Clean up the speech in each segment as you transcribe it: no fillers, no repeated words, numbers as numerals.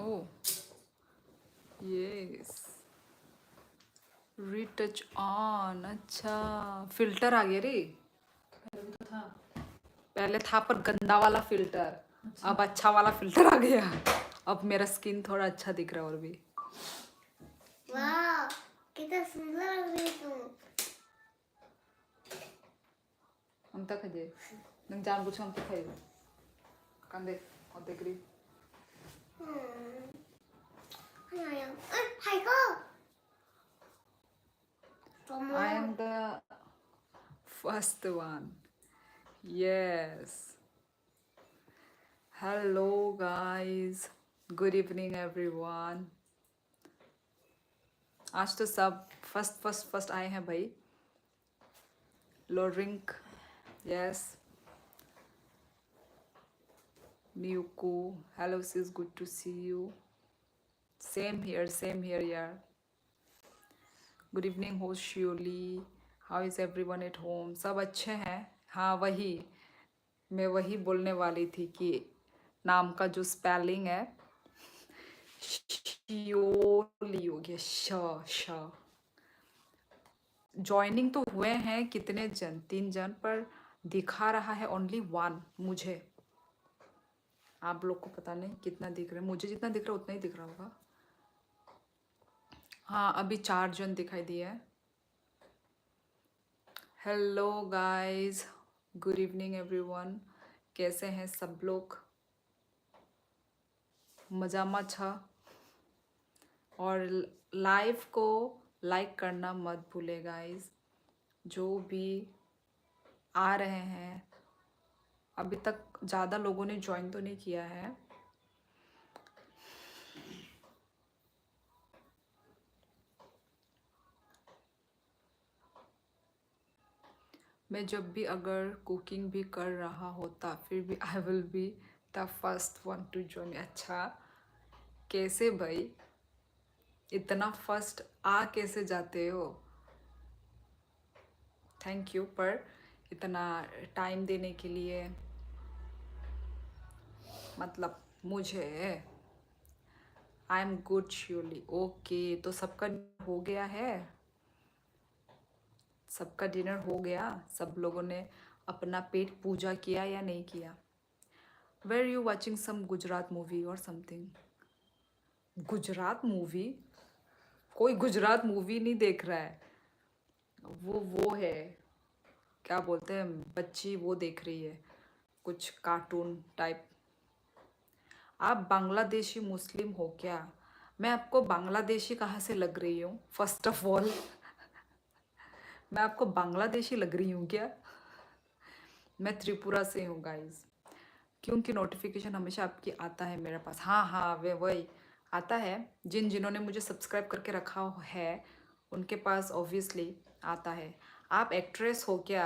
O yes, retouch on. अच्छा, filter आ गया रे। पहले था पर गंदा वाला फिल्टर, अब अच्छा वाला फिल्टर आ गया। अब मेरा स्किन थोड़ा अच्छा दिख रहा है और भी। वाह, कितना सुंदर लग रही तू। हम तक है नंग जान बुझ हम तक है कंदे और देख रही। हाय को I am the first one. Yes. Hello guys. Good evening everyone. आज तो सब फर्स्ट आए हैं भाई। लोड्रिंक, yes. Miyuko, hello sis, good to see you. Same here यार। Good evening host Shioli. How is everyone at home? सब अच्छे हैं। हाँ वही, मैं वही बोलने वाली थी कि नाम का जो स्पेलिंग है शियोली हो गया। श ज्वाइनिंग तो हुए हैं कितने जन, 3 जन, पर दिखा रहा है ओनली 1 मुझे। आप लोग को पता नहीं कितना दिख रहा है, मुझे जितना दिख रहा है उतना ही दिख रहा होगा। हाँ अभी 4 जन दिखाई दिए हैं। Hello guys, good evening everyone. कैसे हैं सब लोग? मजामा छा। और लाइव को लाइक करना मत भूले गाइस। जो भी आ रहे हैं, अभी तक ज़्यादा लोगों ने ज्वाइन तो नहीं किया है। मैं जब भी अगर कुकिंग भी कर रहा होता फिर भी I will be the first one two join. अच्छा कैसे भाई, इतना फर्स्ट आ कैसे जाते हो? थैंक यू पर इतना टाइम देने के लिए। मतलब मुझे आई एम गुड श्योरली। ओके तो सबका हो गया है, सबका डिनर हो गया, सब लोगों ने अपना पेट पूजा किया या नहीं किया? Where you watching some Gujarat movie और समथिंग? गुजरात मूवी? कोई गुजरात मूवी नहीं देख रहा है। वो है क्या बोलते हैं, बच्ची वो देख रही है कुछ कार्टून टाइप। आप बांग्लादेशी मुस्लिम हो क्या? मैं आपको बांग्लादेशी कहाँ से लग रही हूँ फर्स्ट ऑफ ऑल? मैं आपको बांग्लादेशी लग रही हूँ क्या? मैं त्रिपुरा से हूँ गाइस। क्योंकि नोटिफिकेशन हमेशा आपकी आता है मेरे पास। हाँ हाँ वे वही आता है, जिन्होंने मुझे सब्सक्राइब करके रखा है उनके पास ऑब्वियसली आता है। आप एक्ट्रेस हो क्या?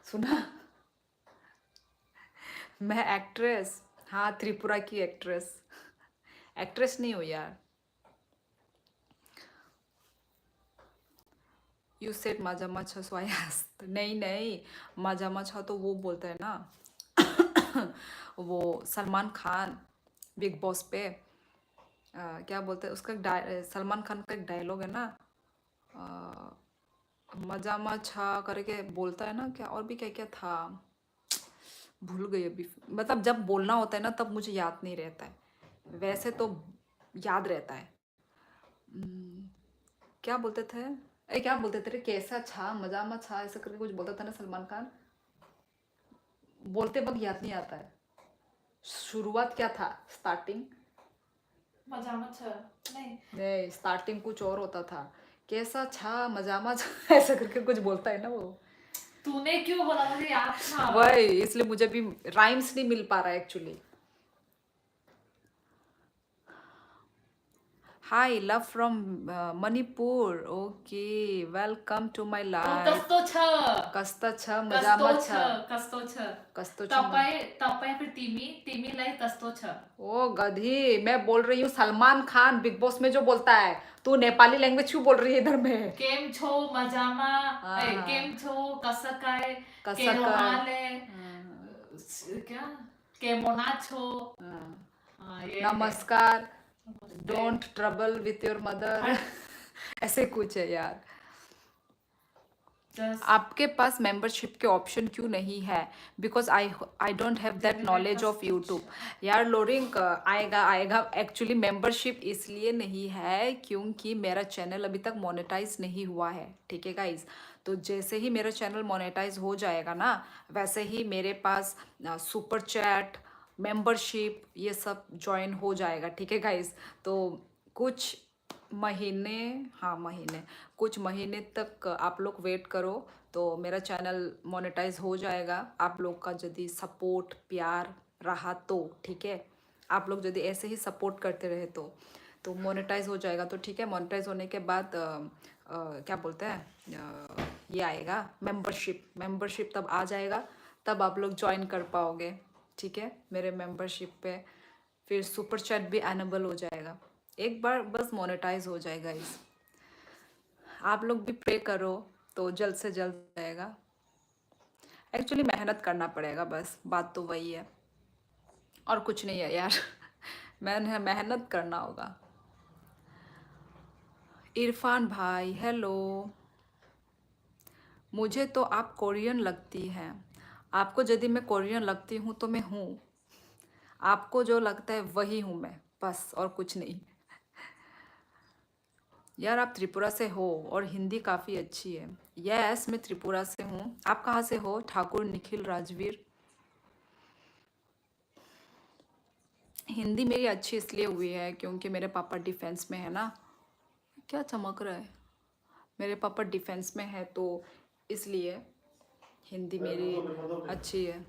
सुना? मैं एक्ट्रेस, हाँ त्रिपुरा की एक्ट्रेस। एक्ट्रेस नहीं हो यार। यू सेड माजामा छा सो आई आस्क्ड। नहीं माजामा छा तो वो बोलता है ना वो सलमान खान बिग बॉस पे क्या बोलते हैं उसका सलमान खान का एक डायलॉग है ना, मजामा छा करके बोलता है ना, क्या और भी क्या क्या था, भूल गई अभी। मतलब जब बोलना होता है ना तब मुझे याद नहीं रहता है, वैसे तो याद रहता है। क्या बोलते थे, क्या बोलते थे रे, कैसा छा मजामा छा ऐसा करके कुछ बोलता था ना सलमान खान। बोलते वक्त याद नहीं आता है। शुरुआत क्या था, स्टार्टिंग? मजामा छ नहीं स्टार्टिंग कुछ और होता था, कैसा छा मजामा छा ऐसा करके कुछ बोलता है ना वो। तूने क्यों बोला, मुझे याद था। वही इसलिए मुझे भी राइम्स नहीं मिल पा रहा है actually. Hi love from Manipur. Okay welcome to my life. कस्तो छ कस्ता छ मजामा छ। कस्तो छ कस्तो छ तपाईं फिर तिमीलाई कस्तो छ। ओ गधी, मैं बोल रही हूँ सलमान खान बिग बॉस में जो बोलता है, तू नेपाली लैंग्वेज क्यों बोल रही है इधर में? केम छो मजामा, केम छो कसकाय, केरोहाले, क्या केमोना छो। हाँ ये नमस्कार, don't trouble with your mother, ऐसे कुछ है यार। जस्ट आपके पास मेंबरशिप के ऑप्शन क्यों नहीं है? Because I don't have that knowledge of YouTube. यार लोरिंग, आएगा आएगा। एक्चुअली मेंबरशिप इसलिए नहीं है क्योंकि मेरा चैनल अभी तक मोनेटाइज नहीं हुआ है, ठीक है गाइज। तो जैसे ही मेरा चैनल मोनेटाइज हो जाएगा ना, वैसे ही मेरे पास सुपर चैट, मेंबरशिप ये सब ज्वाइन हो जाएगा, ठीक है गाइज। तो कुछ महीने, हाँ महीने, कुछ महीने तक आप लोग वेट करो, तो मेरा चैनल मोनेटाइज हो जाएगा। आप लोग का यदि सपोर्ट प्यार रहा तो, ठीक है। आप लोग यदि ऐसे ही सपोर्ट करते रहे तो मोनेटाइज हो जाएगा। तो ठीक है, मोनेटाइज होने के बाद क्या बोलते हैं, ये आएगा मेंबरशिप तब आ जाएगा, तब आप लोग ज्वाइन कर पाओगे, ठीक है, मेरे मेंबरशिप पे। फिर सुपर चैट भी एनेबल हो जाएगा। एक बार बस मोनेटाइज हो जाएगा इस। आप लोग भी प्रे करो तो जल्द से जल्द हो जाएगा। एक्चुअली मेहनत करना पड़ेगा, बस बात तो वही है, और कुछ नहीं है यार। मैंने मेहनत करना होगा। इरफान भाई हेलो। मुझे तो आप कोरियन लगती हैं। आपको यदि मैं कोरियन लगती हूँ तो मैं हूँ। आपको जो लगता है वही हूँ मैं, बस, और कुछ नहीं। यार आप त्रिपुरा से हो और हिंदी काफ़ी अच्छी है। यस मैं त्रिपुरा से हूँ। आप कहाँ से हो? ठाकुर निखिल राजवीर। हिंदी मेरी अच्छी इसलिए हुई है क्योंकि मेरे पापा डिफेंस में है ना। क्या चमक रहा है? मेरे पापा डिफेंस में है तो इसलिए हिंदी मेरी अच्छी है।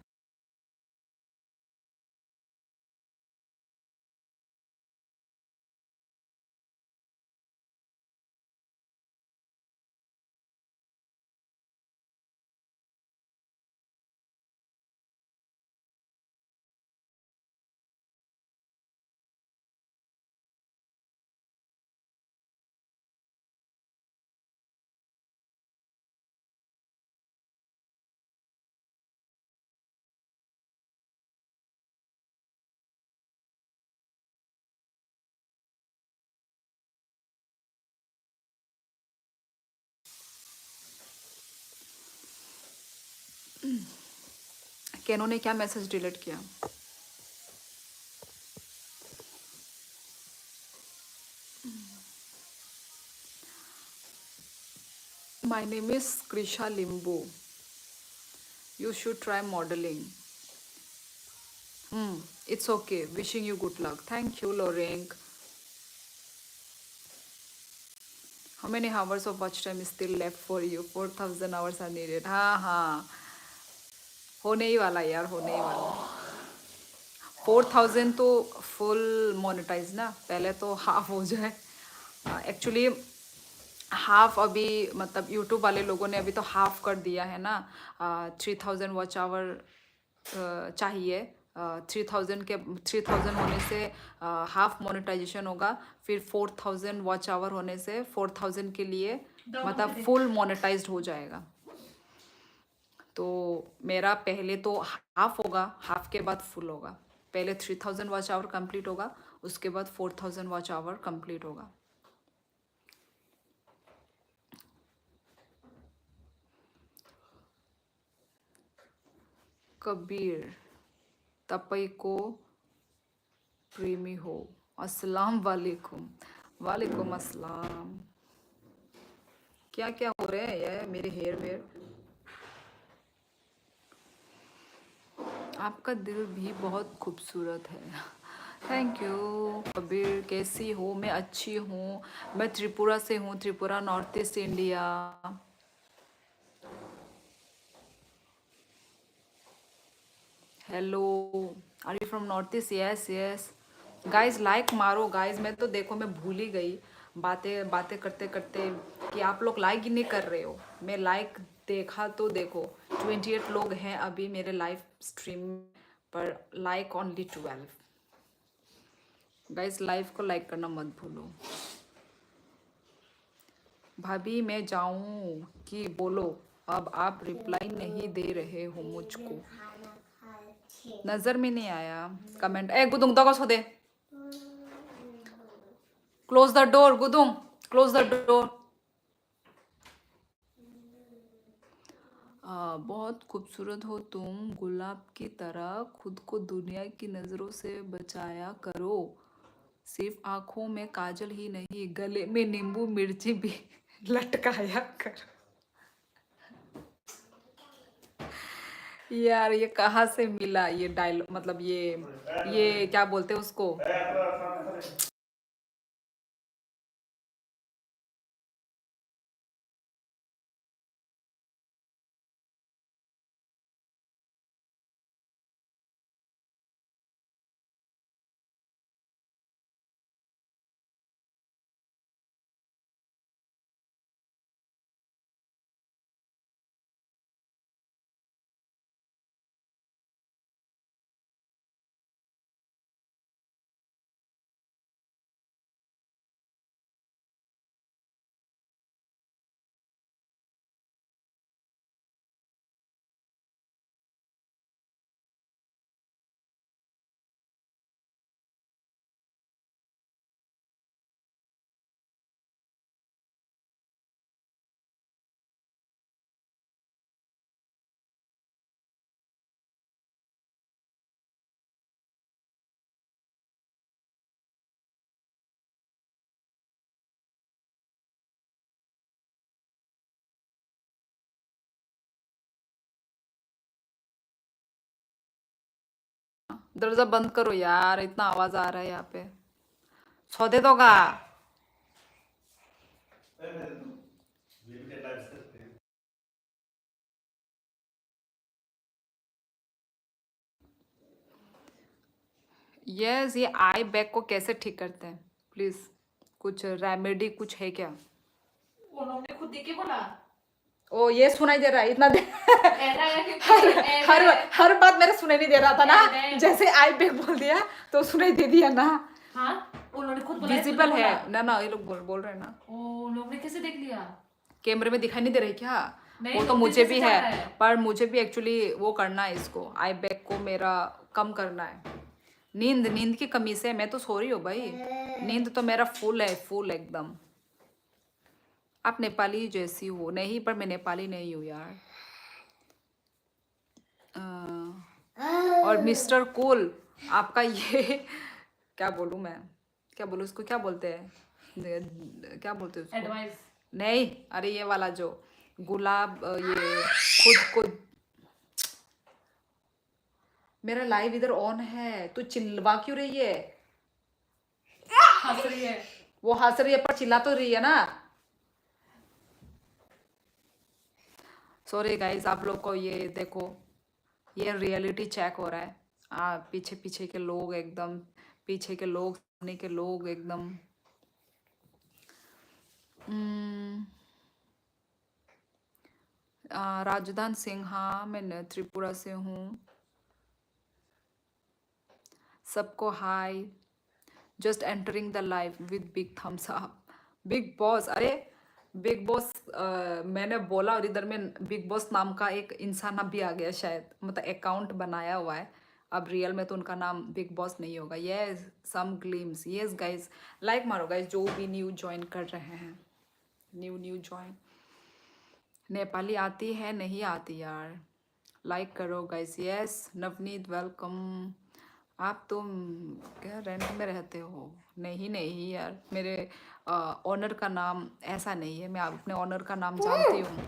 केनो ने क्या मैसेज डिलीट किया? My name is Krisha Limbu. You should try modelling. It's okay, wishing you good luck. Thank you Loreng. How many hours of watch time is still left for you? 4,000 hours are needed. हाँ हाँ, होने ही वाला यार, होने ही वाला। 4,000 तो full monetise ना, पहले तो हाफ हो जाए। एक्चुअली हाफ अभी, मतलब यूट्यूब वाले लोगों ने अभी तो हाफ कर दिया है ना। 3,000 वॉच आवर चाहिए। 3,000 होने से हाफ मोनेटाइजेशन होगा। फिर 4,000 वॉच आवर होने से 4,000 के लिए मतलब फुल मोनेटाइज्ड हो जाएगा। तो मेरा पहले तो हाफ होगा, हाफ के बाद फुल होगा। पहले 3,000 वॉच आवर कंप्लीट होगा, उसके बाद 4,000 वॉच आवर कंप्लीट होगा। कबीर तपाईको प्रेमी हो। अस्सलाम वालेकुम। वालेकुम अस्सलाम। क्या क्या हो रहे हैं ये मेरे हेयर वेयर? आपका दिल भी बहुत खूबसूरत है। Thank you Kabir. कैसी हो? मैं अच्छी हूँ। मैं त्रिपुरा से हूँ, Tripura north east India. Hello, are you from north east? Yes yes guys, like मारो गाइज। मैं तो देखो मैं भूल ही गई बातें बातें करते करते कि आप लोग लाइक ही नहीं कर रहे हो। मैं लाइक देखा तो देखो 28 लोग हैं अभी मेरे लाइव स्ट्रीम पर, लाइक ओनली 12। गाइज लाइव को लाइक करना मत भूलो। भाभी मैं जाऊँ कि बोलो? अब आप रिप्लाई नहीं दे रहे हो मुझको। खाना खाए थे। नज़र में नहीं आया कमेंट। ए गुदुंग दगो सोदे। Close the door, Gudung. Close the door. बहुत खूबसूरत हो तुम, गुलाब की तरह खुद को दुनिया की नजरों से बचाया करो। सिर्फ आंखों में काजल ही नहीं, गले में नींबू मिर्ची भी लटकाया करो। यार ये कहाँ से मिला ये डायलॉग, मतलब ये क्या बोलते हैं उसको। दरवाजा बंद करो यार, इतना आवाज आ रहा है यहाँ पे। सौदे दोगा? यस, ये आई बैग को कैसे ठीक करते हैं प्लीज? कुछ रेमेडी कुछ है क्या? उन्होंने खुद ही क्यों बोला? ओ ये सुनाई दे रहा है इतना ऐसा है कि हर बात मेरे सुनाई नहीं दे रहा था ना, नहीं। जैसे आई बैग बोल दिया तो सुनाई दे दिया ना। हाँ, उन्होंने खुद बोला, विजिबल खुद है बोला। ना ना, ये लोग बोल रहे हैं ना। ओ, लोग ने कैसे देख लिया? कैमरे में दिखाई नहीं दे रही क्या? नहीं, वो तो लोग मुझे कैसे भी जा है, रहा है? पर मुझे भी एक्चुअली वो करना है, इसको आई बैग को मेरा कम करना है। नींद की कमी से मैं तो सो रही हूँ भाई, नींद तो मेरा फुल है, फुल एकदम। आप नेपाली जैसी हो? नहीं, पर मैं नेपाली नहीं हूँ यार। और मिस्टर कूल आपका ये क्या बोलूँ मैं, क्या बोलूँ इसको, क्या बोलते हैं, क्या बोलते हैं उसको? एडवाइस। नहीं, अरे ये वाला जो गुलाब, ये खुद को। मेरा लाइव इधर ऑन है, तू चिल्ला क्यों रही है? हंस रही है। वो हंस रही है पर चिल्ला तो रही है ना। सॉरी गाइस, आप लोग को ये देखो, ये रियलिटी चेक हो रहा है। पीछे पीछे के लोग एकदम, पीछे के लोग, सामने के लोग एकदम। राजधान सिंह, हाँ मैं त्रिपुरा से हूँ। सबको hi, just entering the live with big thumbs up. Big boss, अरे बिग बॉस मैंने बोला और इधर में बिग बॉस नाम का एक इंसान अब भी आ गया शायद, मतलब अकाउंट बनाया हुआ है। अब रियल में तो उनका नाम बिग बॉस नहीं होगा। यस, सम ग्लिम्स। यस गाइज, लाइक मारो गाइज जो भी न्यू ज्वाइन कर रहे हैं, न्यू ज्वाइन। नेपाली आती है? नहीं आती यार, लाइक करो गाइज। Yes Navneet welcome. आप तो क्या रेंट में रहते हो? नहीं नहीं यार, मेरे ऑनर का नाम ऐसा नहीं है, मैं अपने ऑनर का नाम जानती हूँ।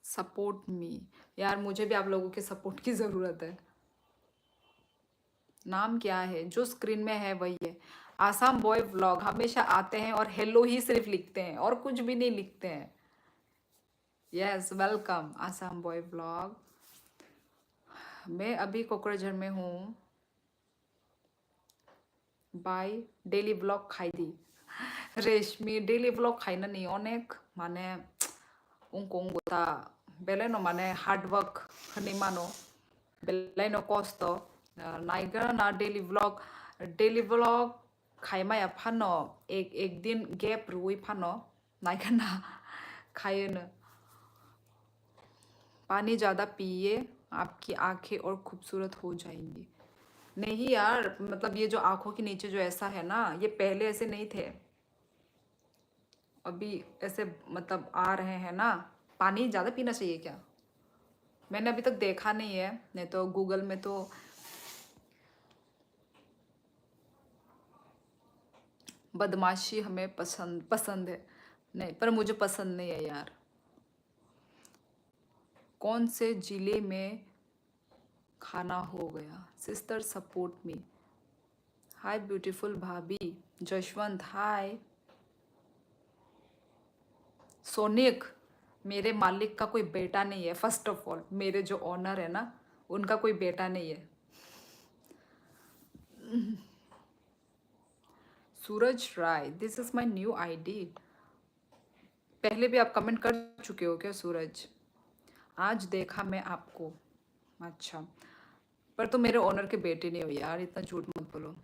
सपोर्ट मी, यार मुझे भी आप लोगों के सपोर्ट की ज़रूरत है। नाम क्या है? जो स्क्रीन में है वही है। आसाम बॉय व्लॉग हमेशा आते हैं और हेलो ही सिर्फ लिखते हैं और कुछ भी नहीं लिखते हैं। Yes welcome Assam boy vlog. मैं अभी कोकराझार में हूँ। बाय डेली ब्लॉग खाई दी रेशमी डेली ब्लॉग खाइना नहीं अनेक माने उंगता बेलायनो माने हार्ड वर्क नहीं मानो बेलायनो कष्ट नायगा ना डेली ब्लॉग खाइमाया फानो एक दिन गैप रुई फानो नाइकना खाए। पानी ज़्यादा पिए, आपकी आंखें और खूबसूरत हो जाएंगी। नहीं यार, मतलब ये जो आंखों के नीचे जो ऐसा है ना, ये पहले ऐसे नहीं थे, अभी ऐसे मतलब आ रहे हैं ना। पानी ज़्यादा पीना चाहिए क्या? मैंने अभी तक देखा नहीं है, नहीं तो गूगल में तो बदमाशी हमें पसंद पसंद है। नहीं, पर मुझे पसंद नहीं है यार। कौन से जिले में खाना हो गया? Sister support me. हाय ब्यूटीफुल भाभी। जशवंत हाय। सोनिक, मेरे मालिक का कोई बेटा नहीं है। फर्स्ट ऑफ ऑल, मेरे जो ऑनर है ना, उनका कोई बेटा नहीं है। Suraj Rai, this is my new ID. पहले भी आप कमेंट कर चुके हो क्या सूरज? आज देखा मैं आपको। अच्छा, पर तुम मेरे ऑनर के बेटे नहीं हो यार, इतना झूठ मत बोलो।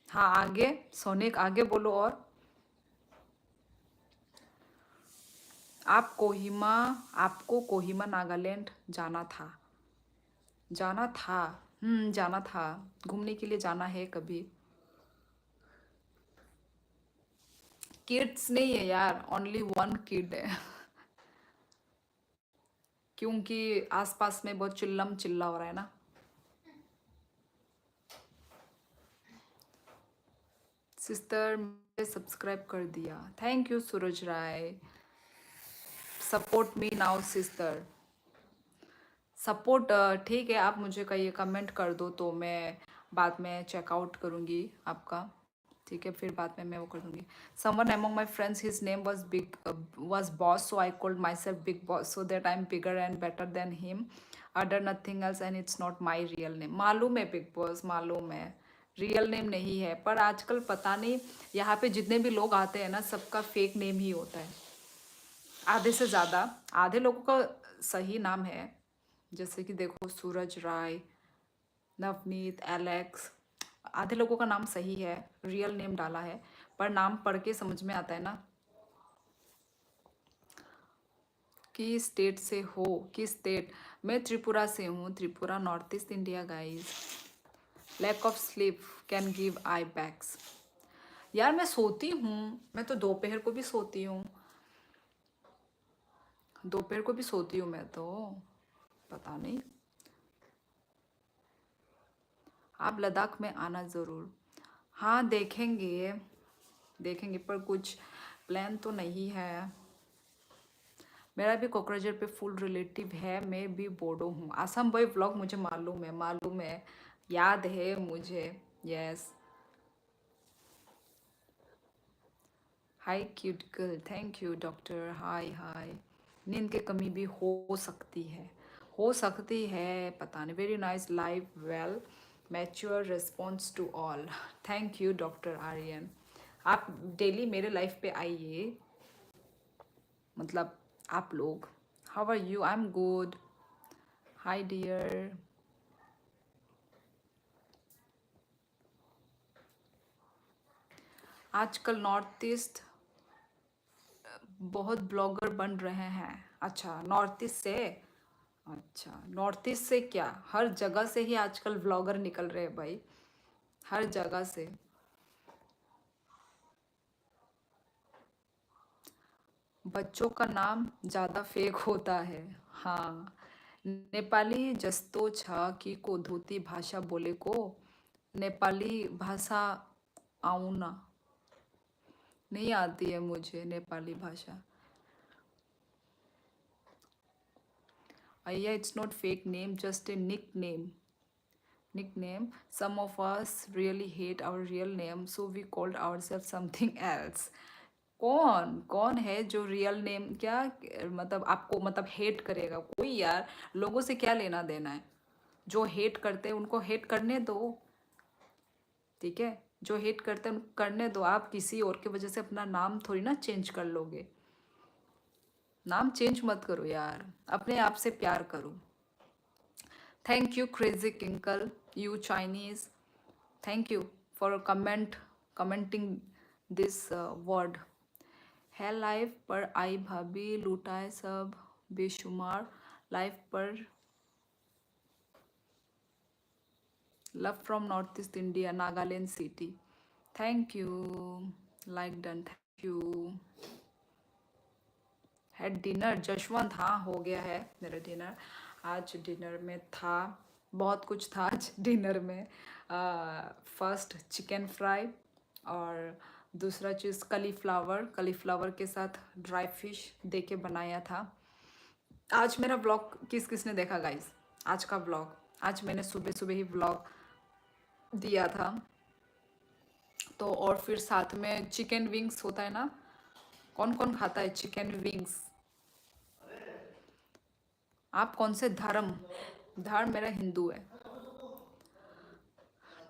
हाँ आगे सोनिक, आगे बोलो। और आपको कोहिमा नागालैंड जाना था? जाना था। घूमने के लिए जाना है कभी। किड्स नहीं है यार, ओनली वन किड है। क्योंकि आसपास में बहुत चिल्लम चिल्ला हो रहा है ना। सिस्टर मैंने सब्सक्राइब कर दिया, thank you Suraj Rai. Support me now sister. Support ठीक है, आप मुझे कहिए, कमेंट कर दो तो मैं बाद में चेकआउट करूँगी आपका। ठीक है, फिर बाद में मैं वो कर दूँगी। Someone among my friends his name was big was boss, so I called myself big boss so that I'm bigger and better than him, other nothing else and it's not my real name। मालूम है big boss, मालूम है real name नहीं है, पर आजकल पता नहीं यहाँ पे जितने भी लोग आते हैं ना, सबका फेक नेम ही होता है। आधे से ज़्यादा, आधे लोगों का सही नाम है, जैसे कि देखो सूरज राय, नवनीत, एलेक्स, आधे लोगों का नाम सही है, रियल नेम डाला है, पर नाम पढ़ के समझ में आता है ना। किस स्टेट से हो? किस स्टेट? मैं त्रिपुरा से हूँ, Tripura, north east India guys. Lack of sleep can give eye bags. यार मैं सोती हूँ, मैं तो दोपहर को भी सोती हूँ, दोपहर को भी सोती हूँ मैं तो, पता नहीं। आप लद्दाख में आना ज़रूर। हाँ देखेंगे, देखेंगे, पर कुछ प्लान तो नहीं है। मेरा भी कोकराझार पे फुल रिलेटिव है, मैं भी बोडो हूँ। आसाम बॉय व्लॉग मुझे मालूम है, मालूम है, याद है मुझे। Yes. Hi cute girl, thank you doctor. Hi hi. नींद की कमी भी हो सकती है, हो सकती है, पता नहीं। Very nice life, well mature response to all. Thank you doctor Aryan. आप डेली मेरे लाइफ पे आइए, मतलब आप लोग। How are you? I am good. Hi dear. आजकल नॉर्थ ईस्ट बहुत ब्लॉगर बन रहे हैं। अच्छा, नॉर्थ ईस्ट से? अच्छा, नॉर्थ ईस्ट से क्या, हर जगह से ही आजकल ब्लॉगर निकल रहे हैं भाई, हर जगह से। बच्चों का नाम ज़्यादा फेक होता है। हाँ, नेपाली जस्तो छ कि को धोती भाषा बोले को, नेपाली भाषा आउन नहीं आती है मुझे, नेपाली भाषा। अय्या, it's not fake name, just a nickname. Some of us really hate our real name, so we called ourselves something else। कौन कौन है जो रियल नेम क्या, मतलब आपको मतलब हेट करेगा कोई? यार लोगों से क्या लेना देना है? जो हेट करते हैं उनको हेट करने दो, ठीक है? जो हेट करते हैं उनको करने दो। आप किसी और की वजह से अपना नाम थोड़ी ना चेंज कर लोगे। नाम चेंज मत करो यार, अपने आप से प्यार करो। थैंक यू क्रेजी किंकल, you Chinese, thank you for commenting this word. है लाइफ पर आई भाभी लुटाए सब बेशुमार, लाइफ पर love from north east India Nagaland city. Thank you, like done, thank you. है डिनर जशवंत? हाँ हो गया है मेरा डिनर। आज डिनर में था बहुत कुछ था आज डिनर में। फर्स्ट चिकन फ्राई और दूसरा चीज़ कलीफ्लावर के साथ ड्राई फिश दे के बनाया था। आज मेरा व्लॉग किस किसने देखा गाइस? आज का व्लॉग आज मैंने सुबह सुबह ही व्लॉग दिया था। तो और फिर साथ में चिकन विंग्स होता है ना, कौन कौन खाता है चिकन विंग्स? आप कौन से धर्म मेरा हिंदू है।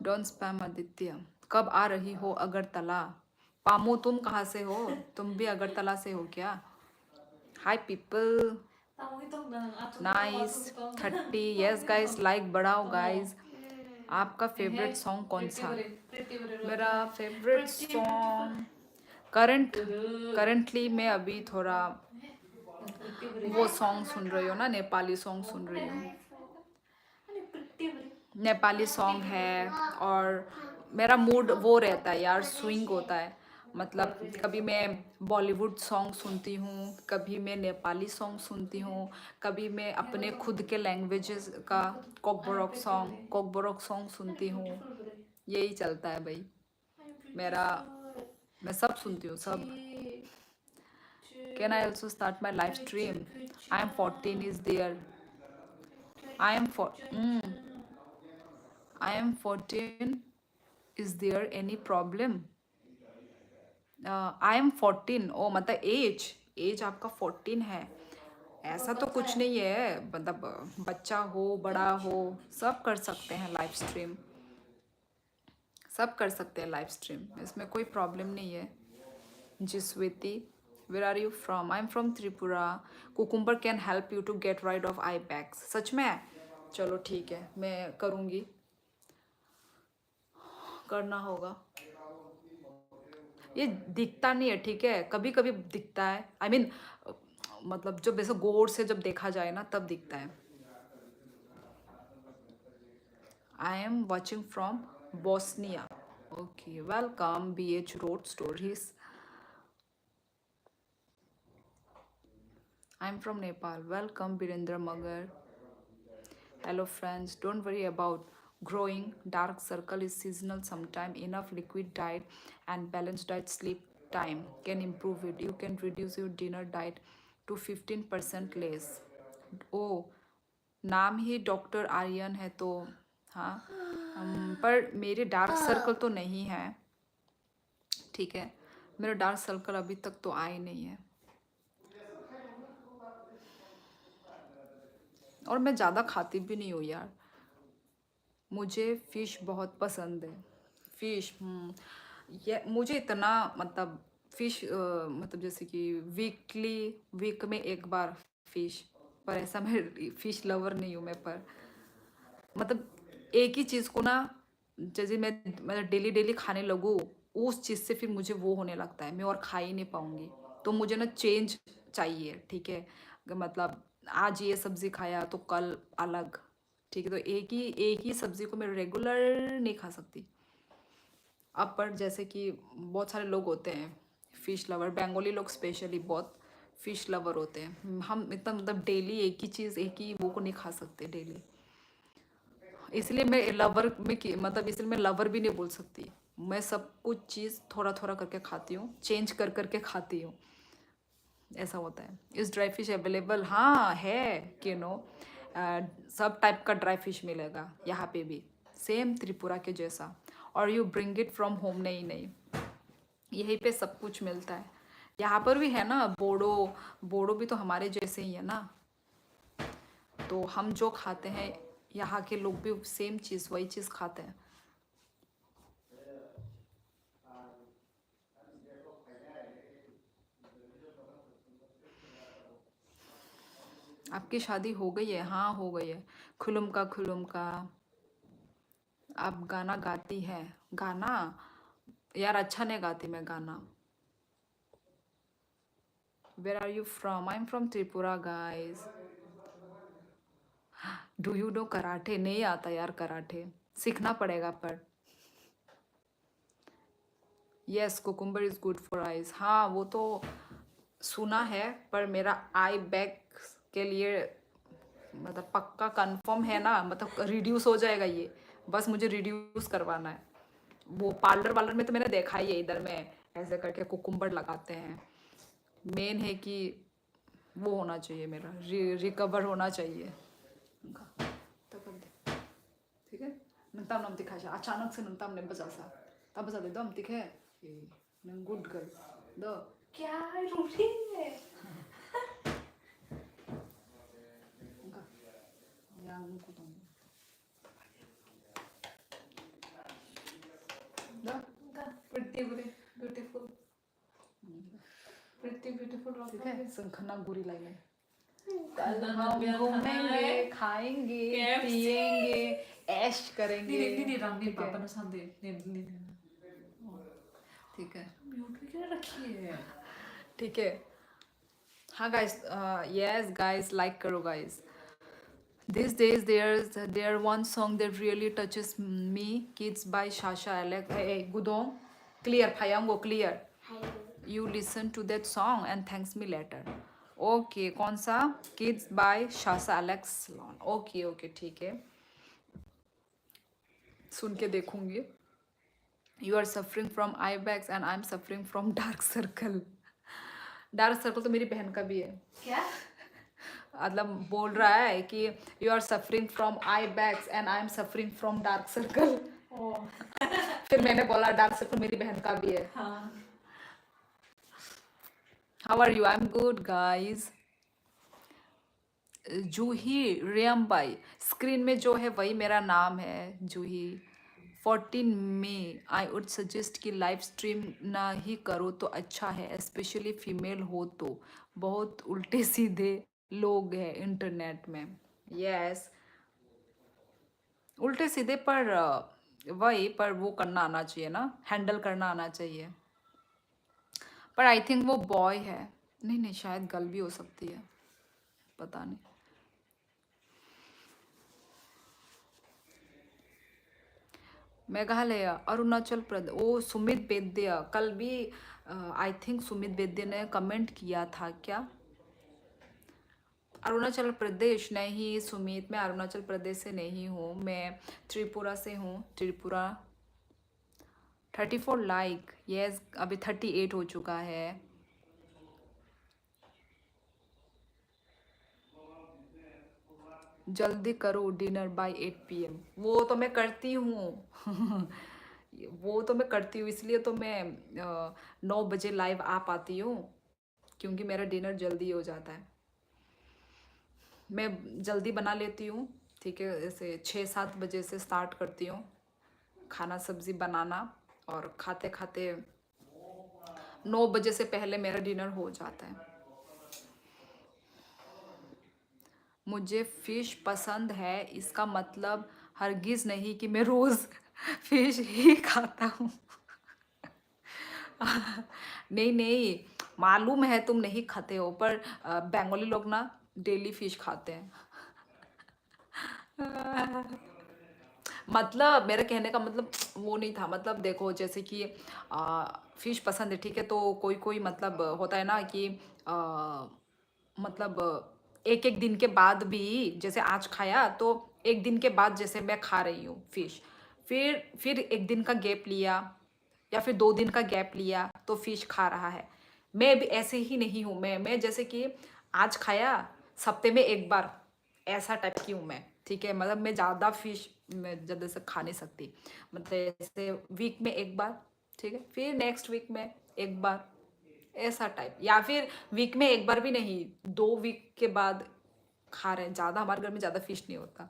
Don't spam Aditya. कब आ रही हो अगरतला? पामू तुम कहाँ से हो? तुम भी अगरतला से हो क्या? Hi people, Tao hitung na ato nice 30। Yes guys like बढ़ाओ गाइस। आपका फेवरेट सॉन्ग कौन सा? मेरा फेवरेट सॉन्ग करंटली मैं अभी थोड़ा वो सॉन्ग सुन रही हूँ ना, नेपाली सॉन्ग सुन रही हूँ। नेपाली सॉन्ग है और मेरा मूड वो रहता है यार, स्विंग होता है। मतलब कभी मैं बॉलीवुड सॉन्ग सुनती हूँ, कभी मैं नेपाली सॉन्ग सुनती हूँ, कभी मैं अपने खुद के लैंग्वेजेस का कोकबोरोक सॉन्ग सुनती हूँ। यही चलता है भाई मेरा, मैं सब सुनती हूँ सब। Can I also start my live stream? I am 14 is there. I am I am 14. Is there any problem? I am 14. ओ मतलब एज आपका 14 है? ऐसा तो कुछ नहीं है, मतलब बच्चा हो बड़ा हो सब कर सकते हैं लाइव स्ट्रीम, सब कर सकते हैं लाइव स्ट्रीम, इसमें कोई प्रॉब्लम नहीं है। जिस्विति, where are you from? I am from Tripura. Cucumber can help you to get ride of eye bags. सच में? चलो ठीक है, मैं करूँगी, करना होगा। ये दिखता नहीं है ठीक है, कभी कभी दिखता है। आई मीन मतलब जब ऐसे गौर से जब देखा जाए ना तब दिखता है। I am watching from Bosnia. Okay welcome BH road stories. I am from Nepal. Welcome Birendra Magar. Hello friends, don't worry about growing. Dark circle is seasonal sometime. Enough liquid diet and balanced diet sleep time can improve it. You can reduce your dinner diet to 15% less. Oh, नाम ही doctor Aryan है तो हाँ, पर मेरे dark circle तो नहीं है ठीक है, मेरा डार्क सर्कल अभी तक तो आए नहीं है। और मैं ज़्यादा खाती भी नहीं हूँ यार, मुझे फ़िश बहुत पसंद है। फ़िश ये मुझे इतना मतलब फ़िश मतलब जैसे कि वीक में एक बार फ़िश, पर ऐसा मैं फ़िश लवर नहीं हूँ मैं। पर मतलब एक ही चीज़ को ना, जैसे मैं मतलब डेली डेली खाने लगूँ उस चीज़ से फिर मुझे वो होने लगता है, मैं और खा ही नहीं पाऊँगी। तो मुझे ना चेंज चाहिए ठीक है, मतलब आज ये सब्ज़ी खाया तो कल अलग, ठीक है। तो एक ही सब्ज़ी को मैं रेगुलर नहीं खा सकती। अब पर जैसे कि बहुत सारे लोग होते हैं फ़िश लवर, बंगाली लोग स्पेशली बहुत फ़िश लवर होते हैं। हम इतना मतलब डेली एक ही चीज़ एक ही वो को नहीं खा सकते डेली, इसलिए मैं लवर में मतलब इसलिए मैं लवर भी नहीं बोल सकती। मैं सब कुछ चीज़ थोड़ा थोड़ा करके खाती हूँ, चेंज कर करके खाती हूँ, ऐसा होता है। इस ड्राई फिश अवेलेबल? हाँ है कि नो, सब टाइप का ड्राई फिश मिलेगा यहाँ पे भी, सेम त्रिपुरा के जैसा। और you bring it from home? नहीं नहीं, यहीं पे सब कुछ मिलता है। यहाँ पर भी है ना बोडो भी तो हमारे जैसे ही है ना, तो हम जो खाते हैं यहाँ के लोग भी सेम चीज़ वही चीज़ खाते हैं। आपकी शादी हो गई है? हाँ हो गई है। खुलुम का आप गाना गाती है? गाना यार अच्छा नहीं गाती मैं गाना. Where are you from? I'm from Tripura, guys. Do you know karate? नहीं आता यार कराटे, सीखना पड़ेगा पर. Yes cucumber is good for eyes. हाँ वो तो सुना है पर मेरा आई बैग के लिए मतलब पक्का कंफर्म है ना, मतलब रिड्यूस हो जाएगा ये. बस मुझे रिड्यूस करवाना है. वो पार्लर वालर में तो मैंने देखा ही है, इधर में ऐसे करके कुकुम्बर लगाते हैं. मेन है कि वो होना चाहिए मेरा रिकवर होना चाहिए. उनका तो कर दे ठीक है. नंतम नाम दिखा अचानक से नंतम ने बजा सा तब बजा दे दम दिखे नंग गुड गर्ल दो क्या रूठी है उनका या उनको तो दो pretty beautiful pretty beautiful ठीक है. संखना गुरी लाइन कल हम घूमेंगे खाएंगे KFC पिएंगे ऐश करेंगे. दीदी रामनी ठीक है? पापा ने साथ दे ने ठीक है म्यूट पे क्या रखी है ठीक है. हाँ गाइस, यस गाइस लाइक करो guys. These days there one song that really touches me, Kids by Shasha Alex. Hey Gudong, clear Phayango clear. You listen to that song and thanks me later. Okay, कौन सा? Kids by Shasha Alex Salon. Okay okay ठीक है, सुन के देखूंगी. You are suffering from eye bags and I'm suffering from dark circle. Dark circle तो मेरी बहन का भी है. क्या मतलब बोल रहा है कि you are suffering from eye bags and I am suffering from dark circle. फिर मैंने बोला डार्क सर्कल मेरी बहन का भी है. हाँ how are you? I am good guys. Juhi रियम्बाई स्क्रीन में जो है वही मेरा नाम है जूही. 14 में आई वुड सजेस्ट कि लाइव स्ट्रीम ना ही करो तो अच्छा है, स्पेशली फीमेल हो तो. बहुत उल्टे सीधे लोग हैं इंटरनेट में. यस उल्टे सीधे पर वही पर वो करना आना चाहिए ना, हैंडल करना आना चाहिए. पर आई थिंक वो बॉय है. नहीं नहीं शायद गर्ल भी हो सकती है, पता नहीं. मेघालय अरुणाचल प्रदेश. ओ सुमित वैद्य कल भी आई थिंक सुमित वैद्य ने कमेंट किया था क्या? अरुणाचल प्रदेश नहीं सुमित, मैं अरुणाचल प्रदेश से नहीं हूँ, मैं त्रिपुरा से हूँ. त्रिपुरा. 34 लाइक. यस अभी 38 हो चुका है. जल्दी करो डिनर बाय 8 PM. वो तो मैं करती हूँ. वो तो मैं करती हूँ इसलिए तो मैं 9 बजे लाइव आ पाती हूँ, क्योंकि मेरा डिनर जल्दी हो जाता है. मैं जल्दी बना लेती हूँ. ठीक है ऐसे 6-7 बजे से स्टार्ट करती हूँ खाना सब्जी बनाना, और खाते खाते 9 बजे से पहले मेरा डिनर हो जाता है. मुझे फ़िश पसंद है इसका मतलब हरगिज़ नहीं कि मैं रोज़ फ़िश ही खाता हूँ. नहीं नहीं मालूम है तुम नहीं खाते हो, पर बंगाली लोग ना डेली फ़िश खाते हैं. मतलब मेरा कहने का मतलब वो नहीं था. मतलब देखो जैसे कि फ़िश पसंद है ठीक है, तो कोई कोई मतलब होता है ना कि मतलब एक एक दिन के बाद भी, जैसे आज खाया तो एक दिन के बाद जैसे मैं खा रही हूँ फिश, फिर एक दिन का गैप लिया या फिर 2 दिन का गैप लिया तो फिश खा रहा है. मैं भी ऐसे ही नहीं हूँ. मैं जैसे कि आज खाया हफ्ते में एक बार, ऐसा टाइप की हूँ मैं. ठीक है मतलब मैं ज़्यादा फिश मैं ज़्यादा से खा नहीं सकती. मतलब ऐसे वीक में एक बार ठीक है, फिर नेक्स्ट वीक में एक बार, ऐसा टाइप. या फिर वीक में एक बार भी नहीं, 2 वीक के बाद खा रहे हैं. ज़्यादा हमारे घर में ज़्यादा फिश नहीं होता.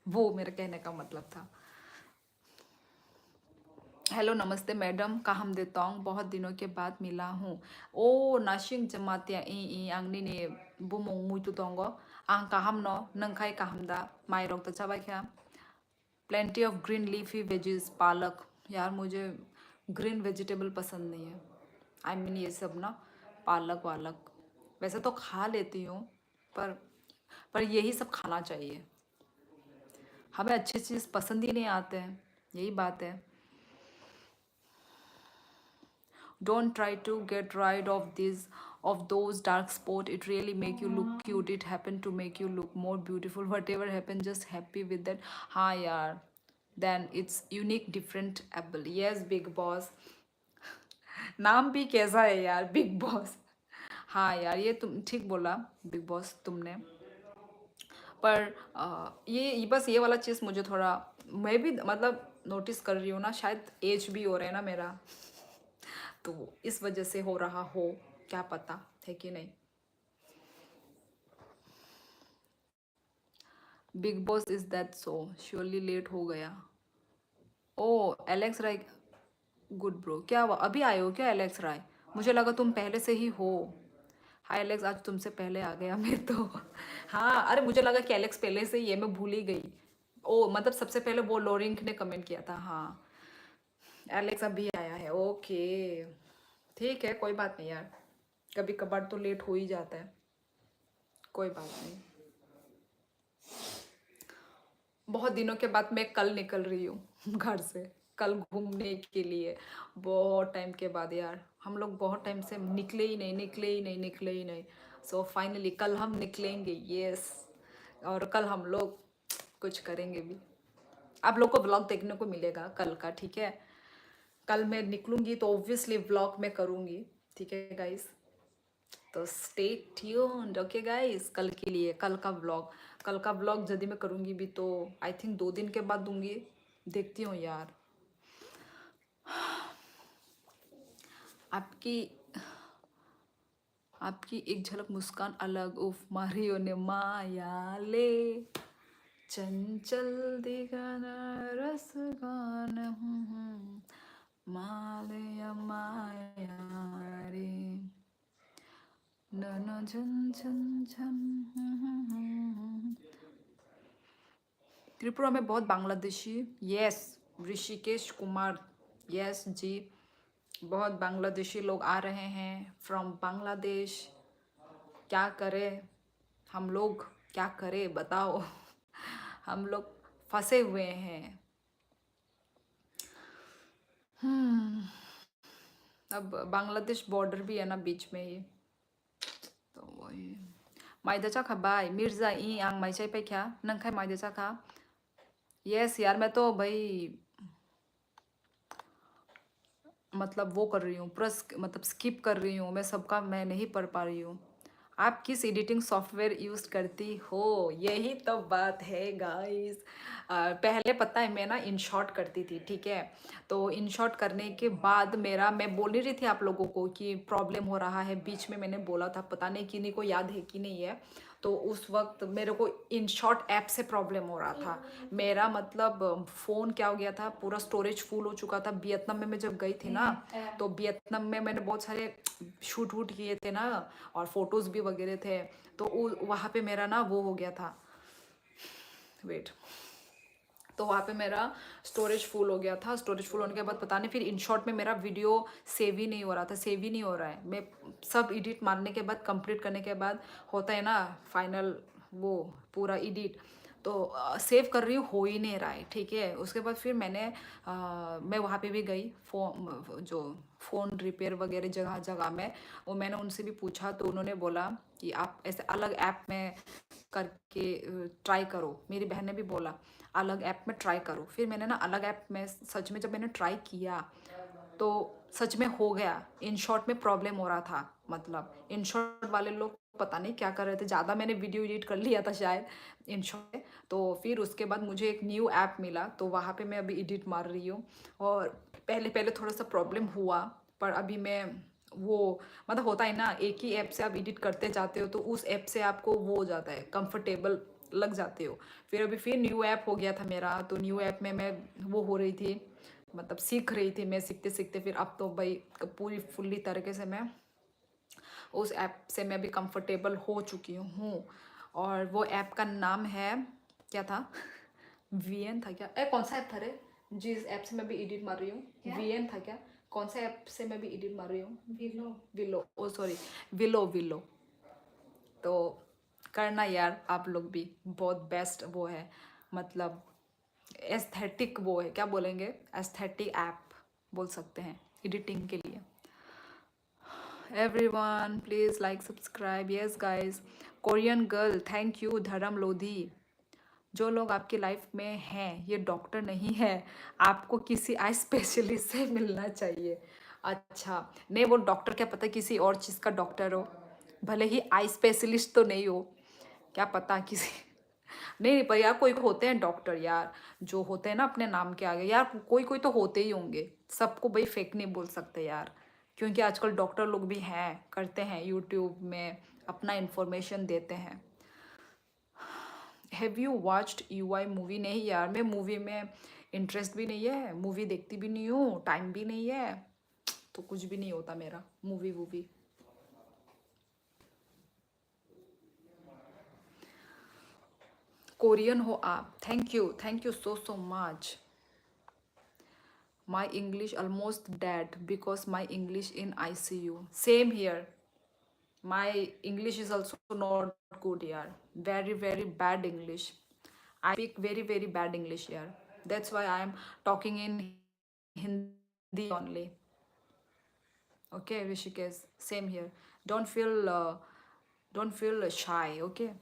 वो मेरे कहने का मतलब था. हेलो नमस्ते मैडम काहम देतोंग, बहुत दिनों के बाद मिला हूँ. ओ नाशिंग जमातिया ई आंगनी ने बुमोंग मुइतु दोंगो आं काहम नो नंखाई काहम दा माइरंग तो चाबाय क्या plenty of green leafy veggies, पालक। यार मुझे ग्रीन वेजिटेबल पसंद नहीं है। आई मीन ये सब ना, पालक वालक वैसे तो खा लेती हूँ, पर यही सब खाना चाहिए। हमें अच्छी चीज़ पसंद ही नहीं आते हैं, यही बात है। Don't try to get rid of those dark spot. It really make you look cute. It happen to make you look more beautiful. Whatever happen, just happy with that. हाँ यार, then it's unique, different apple. Yes, big boss. नाम भी कैसा है यार, big Boss. हाँ यार, ये तुम ठीक बोला, बिग बॉस तुमने। पर ये बस ये वाला चीज़ मुझे थोड़ा, मैं भी मतलब नोटिस कर रही हूँ ना, शायद एज भी हो रहा है ना मेरा, तो इस वजह से हो रहा हो, क्या पता है कि नहीं। Bigg Boss is that so surely late हो गया। ओ एलेक्स राय, गुड ब्रो, क्या हुआ, अभी आए हो क्या एलेक्स राय? मुझे लगा तुम पहले से ही हो। हाय एलेक्स, आज तुमसे पहले आ गया मैं तो। हाँ, अरे मुझे लगा कि एलेक्स पहले से ही है, मैं भूल ही गई। ओ मतलब सबसे पहले वो लोरिंक ने कमेंट किया था। हाँ, एलेक्स अभी आया है, ओके ठीक है, कोई बात नहीं यार, कभी कभार तो लेट हो ही जाता है, कोई बात नहीं। बहुत दिनों के बाद मैं कल निकल रही हूँ घर से, कल घूमने के लिए, बहुत टाइम के बाद यार। हम लोग बहुत टाइम से निकले ही नहीं, निकले ही नहीं, निकले ही नहीं। सो फाइनली कल हम निकलेंगे, यस। और कल हम लोग कुछ करेंगे भी, आप लोग को व्लॉग देखने को मिलेगा कल का, ठीक है। कल मैं निकलूंगी तो ऑब्वियसली व्लॉग मैं करूँगी, ठीक है गाइस। तो स्टे ट्यून्ड, ओके गाइस, कल के लिए, कल का व्लॉग यदि मैं करूँगी भी तो आई थिंक 2 दिन के बाद दूंगी, देखती हूँ यार। आपकी आपकी एक झलक मुस्कान अलग, उफ मारियो ने माया ले, चंचल दिगाना रस गान, मालया माया रे, न झन झन झन। त्रिपुरा में बहुत बांग्लादेशी, यस, ऋषिकेश कुमार, यस जी, बहुत बांग्लादेशी लोग आ रहे हैं फ्रॉम बांग्लादेश। क्या करें हम लोग, क्या करें बताओ। हम लोग फंसे हुए हैं। अब बांग्लादेश बॉर्डर भी है ना बीच में ही, तो वही। माइदा खाबाय मिर्जा ई आंग माइचाई पैख्या नंखाय माइदा खा। यस यार, मैं तो भाई मतलब वो कर रही हूँ, पूरा मतलब स्किप कर रही हूँ मैं, सबका मैं नहीं पढ़ पा रही हूँ। आप किस एडिटिंग सॉफ्टवेयर यूज़ करती हो, यही तो बात है गाइस। पहले पता है मैं ना इन शॉर्ट करती थी, ठीक है। तो इन शॉर्ट करने के बाद मेरा, मैं बोल नहीं रही थी आप लोगों को कि प्रॉब्लम हो रहा है, बीच में मैंने बोला था, पता नहीं किन्हीं को याद है कि नहीं है। तो उस वक्त मेरे को इन शॉर्ट ऐप से प्रॉब्लम हो रहा था। मेरा मतलब फ़ोन क्या हो गया था, पूरा स्टोरेज फुल हो चुका था। वियतनाम में मैं जब गई थी ना, तो वियतनाम में मैंने बहुत सारे शूट वूट किए थे ना, और फोटोज़ भी वगैरह थे। तो वहाँ पे मेरा ना वो हो गया था, वेट, तो वहाँ पे मेरा स्टोरेज फुल हो गया था। स्टोरेज फुल होने के बाद पता नहीं, फिर इन शॉर्ट में मेरा वीडियो सेव ही नहीं हो रहा था, सेव ही नहीं हो रहा है। मैं सब एडिट मारने के बाद, कंप्लीट करने के बाद होता है ना फाइनल वो पूरा एडिट, तो सेव कर रही हूँ, हो ही नहीं रहा है, ठीक है। उसके बाद फिर मैं वहाँ पे भी गई, फ़ोन रिपेयर वगैरह जगह जगह में, वो मैंने उनसे भी पूछा, तो उन्होंने बोला कि आप ऐसे अलग ऐप में करके ट्राई करो। मेरी बहन ने भी बोला अलग ऐप में ट्राई करो। फिर मैंने ना अलग ऐप में सच में जब मैंने ट्राई किया तो सच में हो गया। इन शॉर्ट में प्रॉब्लम हो रहा था, मतलब इन शॉर्ट वाले लोग पता नहीं क्या कर रहे थे, ज़्यादा मैंने वीडियो एडिट कर लिया था शायद इन शॉर्ट में। तो फिर उसके बाद मुझे एक न्यू ऐप मिला, तो वहाँ पे मैं अभी एडिट मार रही हूँ। और पहले पहले थोड़ा सा प्रॉब्लम हुआ, पर अभी मैं वो, मतलब होता है ना, एक ही ऐप से आप एडिट करते जाते हो तो उस ऐप से आपको वो हो जाता है, कंफर्टेबल लग जाते हो। फिर अभी फिर न्यू ऐप हो गया था मेरा, तो न्यू ऐप में मैं वो हो रही थी, मतलब सीख रही थी मैं, सीखते सीखते फिर अब तो भाई पूरी फुल्ली तरीके से मैं उस ऐप से मैं भी कंफर्टेबल हो चुकी हूँ। और वो ऐप का नाम है क्या था, वीएन था क्या? कौन सा ऐप था रे जिस ऐप से मैं भी एडिट मार रही हूँ? क्या? वीएन था क्या? कौन सा ऐप से मैं भी एडिट मार रही हूँ? विलो। विलो, ओ सॉरी, विलो विलो। तो करना यार आप लोग भी, बहुत बेस्ट वो है, मतलब एस्थेटिक वो है, क्या बोलेंगे, एस्थेटिक ऐप बोल सकते हैं एडिटिंग के लिए। Everyone please like subscribe. Yes guys, Korean girl, thank you धर्म लोधी। जो लोग आपकी लाइफ में हैं ये डॉक्टर नहीं है, आपको किसी आई स्पेशलिस्ट से मिलना चाहिए। अच्छा, नहीं वो डॉक्टर क्या पता किसी और चीज़ का डॉक्टर हो, भले ही आई स्पेशलिस्ट तो नहीं हो, क्या पता किसी नहीं नहीं, पर यार कोई कोई होते हैं डॉक्टर यार, जो होते हैं ना अपने नाम के आगे, यार कोई कोई तो होते ही होंगे, सबको भाई फेक नहीं बोल सकते यार, क्योंकि आजकल डॉक्टर लोग भी हैं, करते हैं यूट्यूब में अपना इंफॉर्मेशन देते हैं। Have you watched UI movie? नहीं यार, मैं मूवी में इंटरेस्ट भी नहीं है, मूवी देखती भी नहीं हूँ, टाइम भी नहीं है, तो कुछ भी नहीं होता मेरा मूवी वूवी। कोरियन हो आप? Thank you so much. My English almost dead because my English in ICU. Same here. My English is also not good here. Very, very bad English. I speak very, very bad English here. That's why I am talking in Hindi only. Okay, Rishikesh. Same here. Don't feel shy. Okay.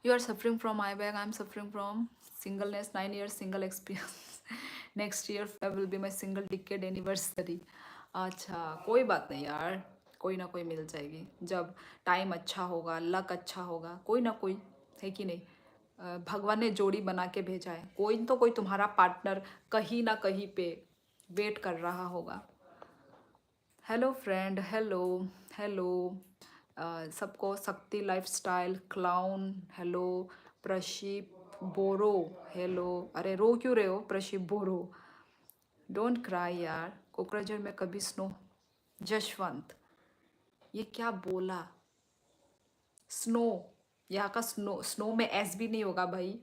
You are suffering from eye bag. I'm suffering from singleness. 9 years single experience. Next year will be my single decade anniversary. अच्छा, कोई बात नहीं यार, कोई ना कोई मिल जाएगी जब टाइम अच्छा होगा, लक अच्छा होगा, कोई ना कोई, है कि नहीं? भगवान ने जोड़ी बना के भेजा है, कोई तो कोई तुम्हारा पार्टनर कहीं ना कहीं पे वेट कर रहा होगा। हेलो फ्रेंड, हेलो हेलो सबको, शक्ति लाइफस्टाइल क्लाउन, हेलो प्रशीप बोरो, हेलो, अरे रो क्यों रहे हो प्रशीप बोरो? डोंट क्राई यार, कोकराझार में कभी स्नो, जशवंत, ये क्या बोला? स्नो, यहाँ का स्नो, स्नो में एस भी नहीं होगा भाई,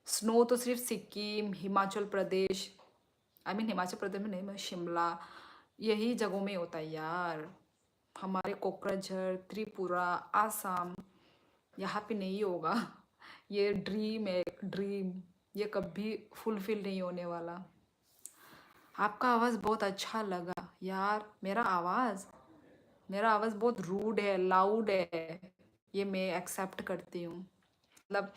स्नो तो सिर्फ सिक्किम, हिमाचल प्रदेश, आई मीन हिमाचल प्रदेश में नहीं, मैं शिमला, यही जगहों में होता है यार, हमारे कोकराझार, त्रिपुरा, आसाम, यहाँ पे नहीं होगा। ये ड्रीम है, ड्रीम, ये कभी फुलफिल नहीं होने वाला। आपका आवाज़ बहुत अच्छा लगा यार, मेरा आवाज़ बहुत रूड है, लाउड है, ये मैं एक्सेप्ट करती हूँ, मतलब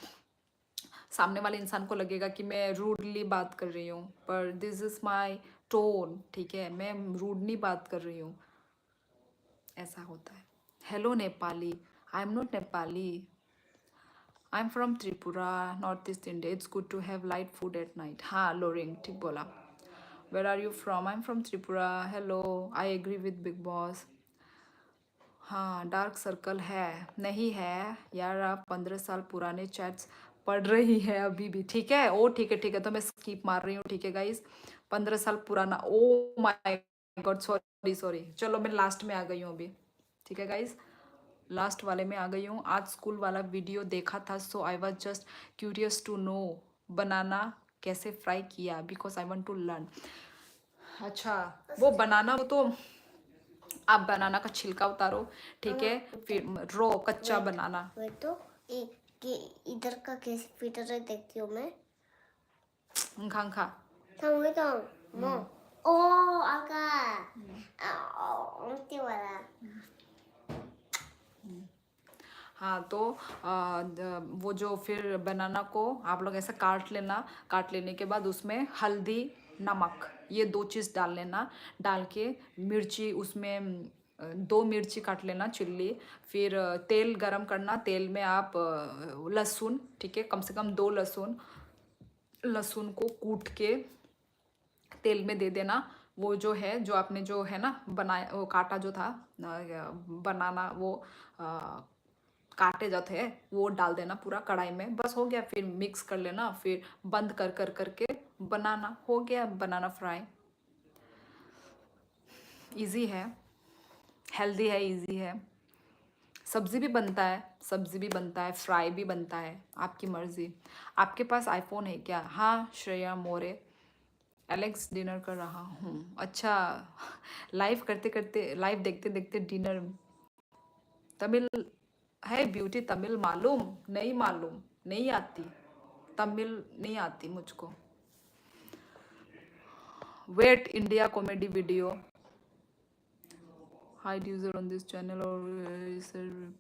सामने वाले इंसान को लगेगा कि मैं रूडली बात कर रही हूँ, पर दिस इज़ माई टोन, ठीक है, मैं रूड नहीं बात कर रही हूँ, ऐसा होता है। Hello Nepali, I am not Nepali, I am from Tripura, north east India, it's good to have light food at night. हाँ लोरिंग, ठीक बोला। Where are you from? I am from Tripura. Hello, I agree with Bigg Boss. हाँ डार्क सर्कल है, नहीं है यार, आप 15 साल पुराने चैट्स पढ़ रही है अभी भी, ठीक है, ओ ठीक है ठीक है, तो मैं स्किप मार रही हूँ, ठीक है गाइस, 15 साल पुराना, ओ माय गॉड, सॉरी सॉरी, चलो मैं लास्ट में आ गई हूँ अभी, ठीक है गाइस, लास्ट वाले में आ गई हूँ। आज स्कूल वाला वीडियो देखा था, so I was just curious to know बनाना कैसे फ्राई किया, because I want to learn. अच्छा, वो बनाना, वो तो आप बनाना का छिलका उतारो, ठीक है, फिर रो कच्चा बनाना। वे तो इधर का कैसे फिटर है देखती हूँ मैं। खा खा। Tong mo. ओ आका उल्टी वाला। हाँ तो वो जो फिर बनाना को आप लोग ऐसे काट लेना, काट लेने के बाद उसमें हल्दी, नमक, ये 2 चीज़ डाल लेना, डाल के मिर्ची उसमें 2 मिर्ची काट लेना चिल्ली, फिर तेल गरम करना, तेल में आप लहसुन, ठीक है, कम से कम 2 लहसुन, लहसुन को कूट के तेल में दे देना, वो जो है, जो आपने जो है ना बनाया, वो काटा जो था बनाना, वो काटे जो थे वो डाल देना पूरा कढ़ाई में, बस हो गया, फिर मिक्स कर लेना, फिर बंद कर कर करके बनाना, हो गया बनाना फ्राई। इजी है, हेल्दी है, इजी है, सब्जी भी बनता है, सब्जी भी बनता है, फ्राई भी बनता है, आपकी मर्जी। आपके पास आईफोन है क्या? हाँ श्रेया मोरे। एलेक्स डिनर कर रहा हूँ। अच्छा लाइव करते करते, लाइव देखते देखते डिनर। तमिल है ब्यूटी, तमिल मालूम? नहीं मालूम, नहीं आती तमिल, नहीं आती मुझको। Wait India comedy video hide user on this channel और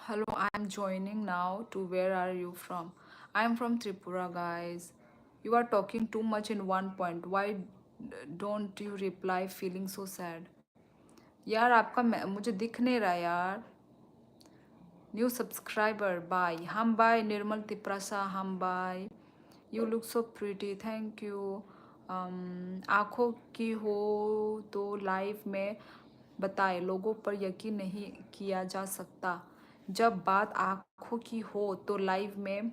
hello, I am joining now to where are you from? I am from Tripura, guys. You are talking too much in one point. Why don't you reply feeling so sad? यार आपका मुझे दिख नहीं रहा यार। New subscriber bye, हम bye Nirmal Tiprasa, हम bye. You look so pretty, thank you. आँखों की हो तो लाइव में बताए, लोगों पर यकीन नहीं किया जा सकता। जब बात आँखों की हो तो लाइव में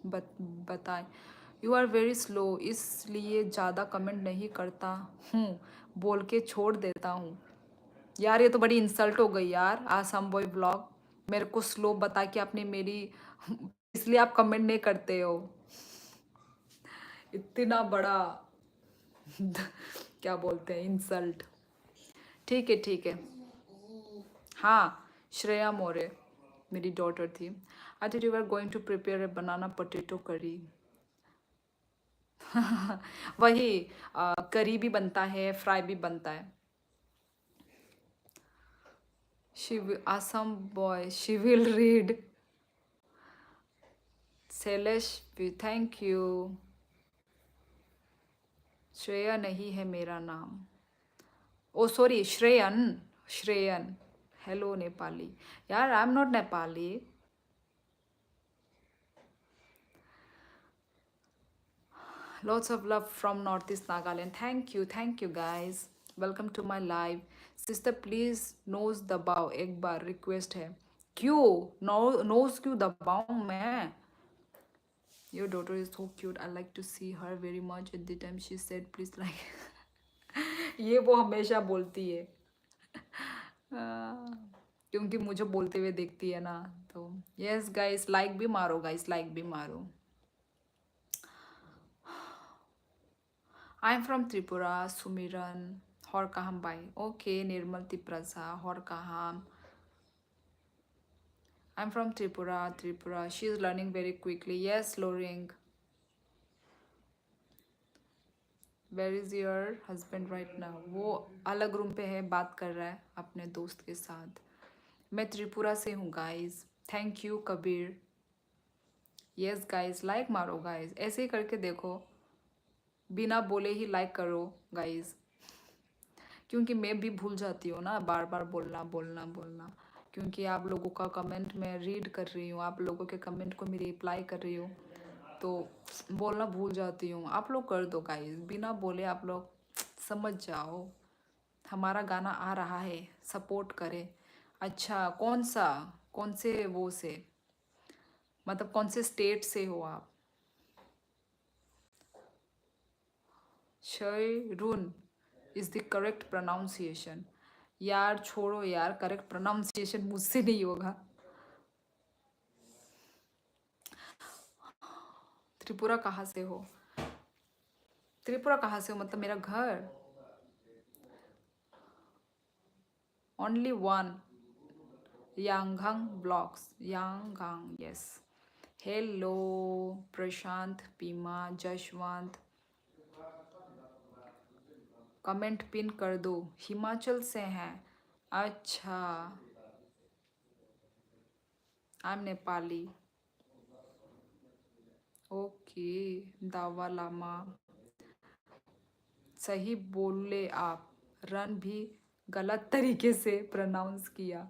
बताए। यू आर वेरी स्लो, इसलिए ज़्यादा कमेंट नहीं करता हूँ, बोल के छोड़ देता हूँ। यार ये तो बड़ी इंसल्ट हो गई यार। आसाम बॉय ब्लॉग मेरे को स्लो बता के आपने मेरी इसलिए आप कमेंट नहीं करते हो। इतना बड़ा क्या बोलते हैं, इंसल्ट। ठीक है ठीक है। हाँ श्रेया मोरे मेरी डॉटर थी। I think you are going to prepare a banana potato curry. वही करी भी बनता है, फ्राई भी बनता है। Assam boy, she will read. Selesh, thank you. Shreya नहीं है मेरा नाम। ओ सॉरी, श्रेयन, श्रेयन। हेलो नेपाली। यार I am not Nepali. Lots of love from Northeast Nagaland. Thank you guys. Welcome to my live. Sister please nose दबाओ एक बार, रिक्वेस्ट है। क्यों नोज क्यों दबाऊं मैं? Your daughter is so cute. I like to see her very much. At the time she said please like ये वो हमेशा बोलती है क्योंकि मुझे बोलते हुए देखती है ना। तो यस गाइस, लाइक भी मारो गाइस, लाइक भी मारो। आई एम फ्रॉम त्रिपुरा, सुमिरन हॉरकाहम बाई। ओके निर्मल तिप्रसा हॉरकाहम। I am from Tripura, Tripura. She is learning very quickly. Yes लोरिंग। Where is your husband right now? वो अलग रूम पे है, बात कर रहा है अपने दोस्त के साथ। मैं त्रिपुरा से हूँ guys. Thank you Kabir. Yes guys, like मारो गाइस, ऐसे ही करके देखो, बिना बोले ही लाइक करो गाइस, क्योंकि मैं भी भूल जाती हूँ ना बार बार बोलना बोलना बोलना। क्योंकि आप लोगों का कमेंट मैं रीड कर रही हूँ, आप लोगों के कमेंट को मैं रिप्लाई कर रही हूँ, तो बोलना भूल जाती हूँ। आप लोग कर दो गाइस, बिना बोले आप लोग समझ जाओ हमारा गाना आ रहा है, सपोर्ट करें। अच्छा कौन से वो से, मतलब कौन से स्टेट से हो आप? शयरुन इज द करेक्ट प्रोनाउंसिएशन। यार छोड़ो यार, करेक्ट प्रोनाउंसिएशन मुझसे नहीं होगा। त्रिपुरा कहाँ से हो? त्रिपुरा कहाँ से हो मतलब मेरा घर? Only one, Yangang blogs, Yangang yes. Hello Prashant, Pima, Jashwant, comment pin कर दो। हिमाचल से हैं? अच्छा, आई एम नेपाली। ओके दावा लामा, सही बोले आप। रन भी गलत तरीके से प्रोनाउंस किया।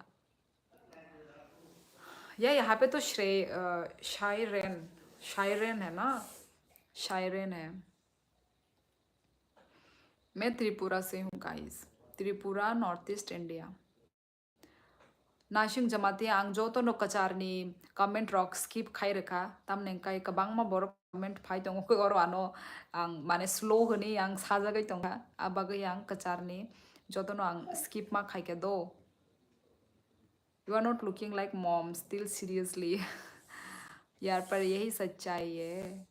यहाँ पे तो शायरेन, शायरेन है ना, शायरेन है। मैं त्रिपुरा से हूँ guys, Tripura north east India. Nashing jamati ang joto no kacharni comment rock skip khai reka tam nengkai kabang ma bor comment phai tong ko oro ano ang mane slow honi ang saja gai tonga abagai ang kacharni joto no ang skip ma khai ke do. You are not looking like mom still seriously. यार पर यही सच्चाई है.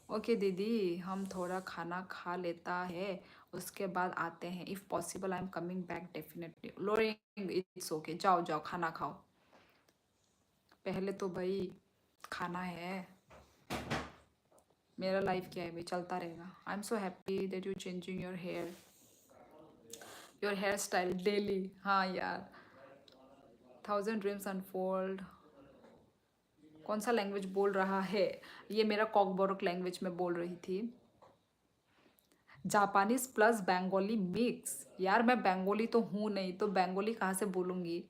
Okay दीदी हम थोड़ा खाना खा लेता है उसके बाद आते हैं if possible I am coming back definitely Tshering it's okay जाओ जाओ खाना खाओ पहले तो भाई खाना है मेरा लाइफ क्या है भाई चलता रहेगा I am so happy that you changing your hair style daily हाँ यार 1000 ड्रीम्स अनफोल्ड कौन सा लैंग्वेज बोल रहा है ये मेरा कॉकबोरक लैंग्वेज में बोल रही थी जापानीज प्लस बंगाली मिक्स यार मैं बंगाली तो हूँ नहीं तो बंगाली कहाँ से बोलूँगी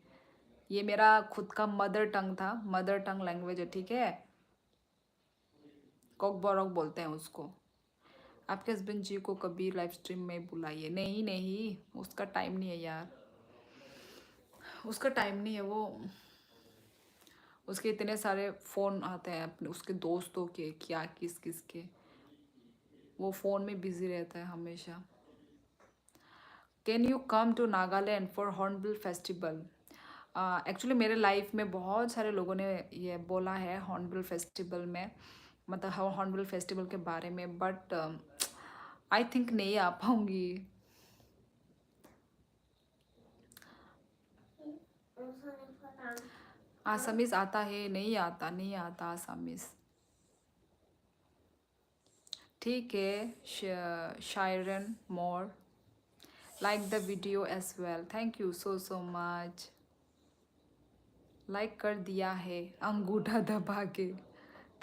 ये मेरा खुद का मदर टंग था मदर टंग लैंग्वेज है ठीक है कॉकबोरक बोलते हैं उसको आपके हस्बैंड जी को कभी लाइव स्ट्रीम में बुलाइए नहीं नहीं उसका टाइम नहीं है यार उसका टाइम नहीं है वो उसके इतने सारे फ़ोन आते हैं अपने उसके दोस्तों के क्या किस किस के वो फ़ोन में बिजी रहता है हमेशा can you come to Nagaland for Hornbill festival actually मेरे लाइफ में बहुत सारे लोगों ने ये बोला है हॉर्नबिल फेस्टिवल में मतलब हॉर्नबिल फेस्टिवल के बारे में बट आई थिंक नहीं आ पाऊँगी आसामीज आता है नहीं आता आसामीज ठीक है शायरन more like the video as well thank you so much like कर दिया है अंगूठा दबा के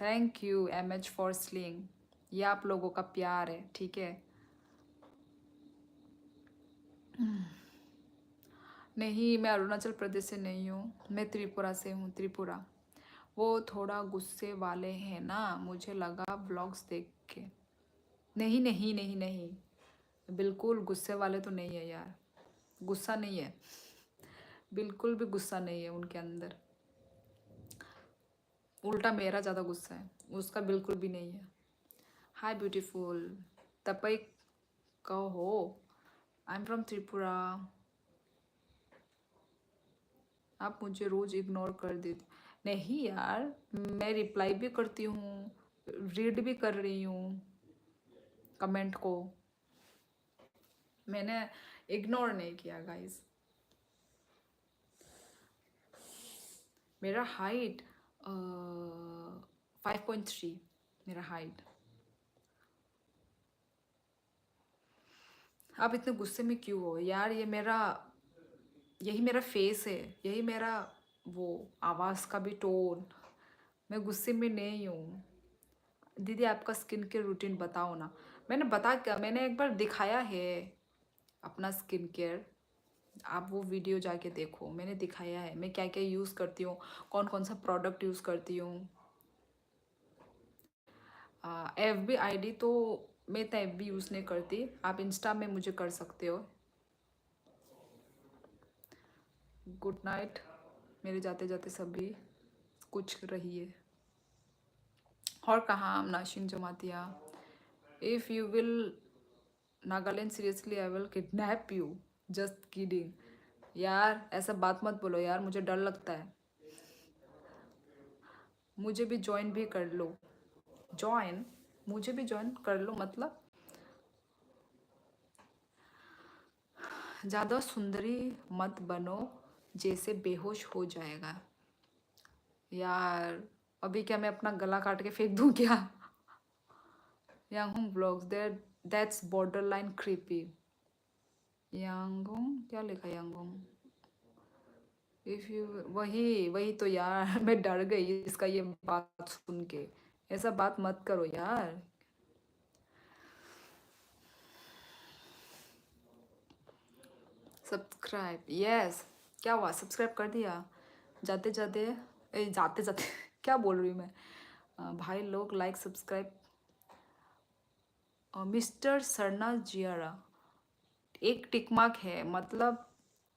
thank you H for sling ये आप लोगों का प्यार है ठीक है नहीं मैं अरुणाचल प्रदेश से नहीं हूँ मैं त्रिपुरा से हूँ त्रिपुरा वो थोड़ा गुस्से वाले हैं ना मुझे लगा ब्लॉग्स देख के नहीं नहीं नहीं नहीं बिल्कुल गुस्से वाले तो नहीं है यार गुस्सा नहीं है बिल्कुल भी गुस्सा नहीं है उनके अंदर उल्टा मेरा ज़्यादा गुस्सा है उसका बिल्कुल भी नहीं है हाय ब्यूटीफुल तपई कहो आई एम फ्रॉम त्रिपुरा आप मुझे रोज़ इग्नोर कर देते नहीं यार मैं रिप्लाई भी करती हूँ रीड भी कर रही हूँ कमेंट को मैंने इग्नोर नहीं किया गाइस मेरा हाइट 5.3 मेरा हाइट आप इतने गुस्से में क्यों हो यार यही मेरा फेस है यही मेरा वो आवाज़ का भी टोन मैं गुस्से में नहीं हूँ दीदी आपका स्किन केयर रूटीन बताओ ना मैंने एक बार दिखाया है अपना स्किन केयर आप वो वीडियो जाके देखो मैंने दिखाया है मैं क्या क्या यूज़ करती हूँ कौन कौन सा प्रोडक्ट यूज़ करती हूँ FB ID तो मैं तो FB यूज़ नहीं करती आप इंस्टा में मुझे कर सकते हो गुड नाइट मेरे जाते जाते सभी कुछ रहिए और कहाँ हम Nashing Jamatia if you will Nagaland seriously I will kidnap you just kidding यार ऐसा बात मत बोलो यार मुझे डर लगता है मुझे भी ज्वाइन भी कर लो मुझे भी ज्वाइन कर लो मतलब ज़्यादा सुंदरी मत बनो जैसे बेहोश हो जाएगा यार अभी क्या मैं अपना गला काट के फेंक दूँ क्या Yanghong blogs that's border line creepy Yanghong क्या लिखा यांगहोंग इफ़ यू वही तो यार मैं डर गई इसका ये बात सुन के ऐसा बात मत करो यार सब्सक्राइब यस क्या हुआ सब्सक्राइब कर दिया जाते जाते क्या बोल रही हूँ मैं भाई लोग लाइक सब्सक्राइब मिस्टर सरना जियारा एक टिक मार्क है मतलब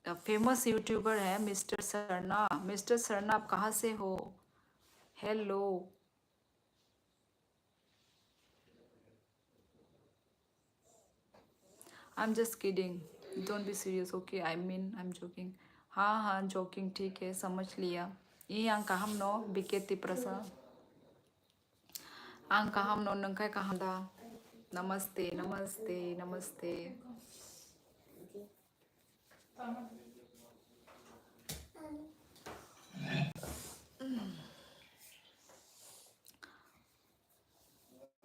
फेमस यूट्यूबर है मिस्टर सरना। मिस्टर सरना आप कहाँ से हो? Hello. I am just kidding, don't be serious, okay, I mean I am joking. हाँ हाँ जोकिंग, ठीक है, समझ लिया। ये अंका हम नो बिकेती प्रसा अंका हम नो नंका कहाँ दा। नमस्ते नमस्ते नमस्ते।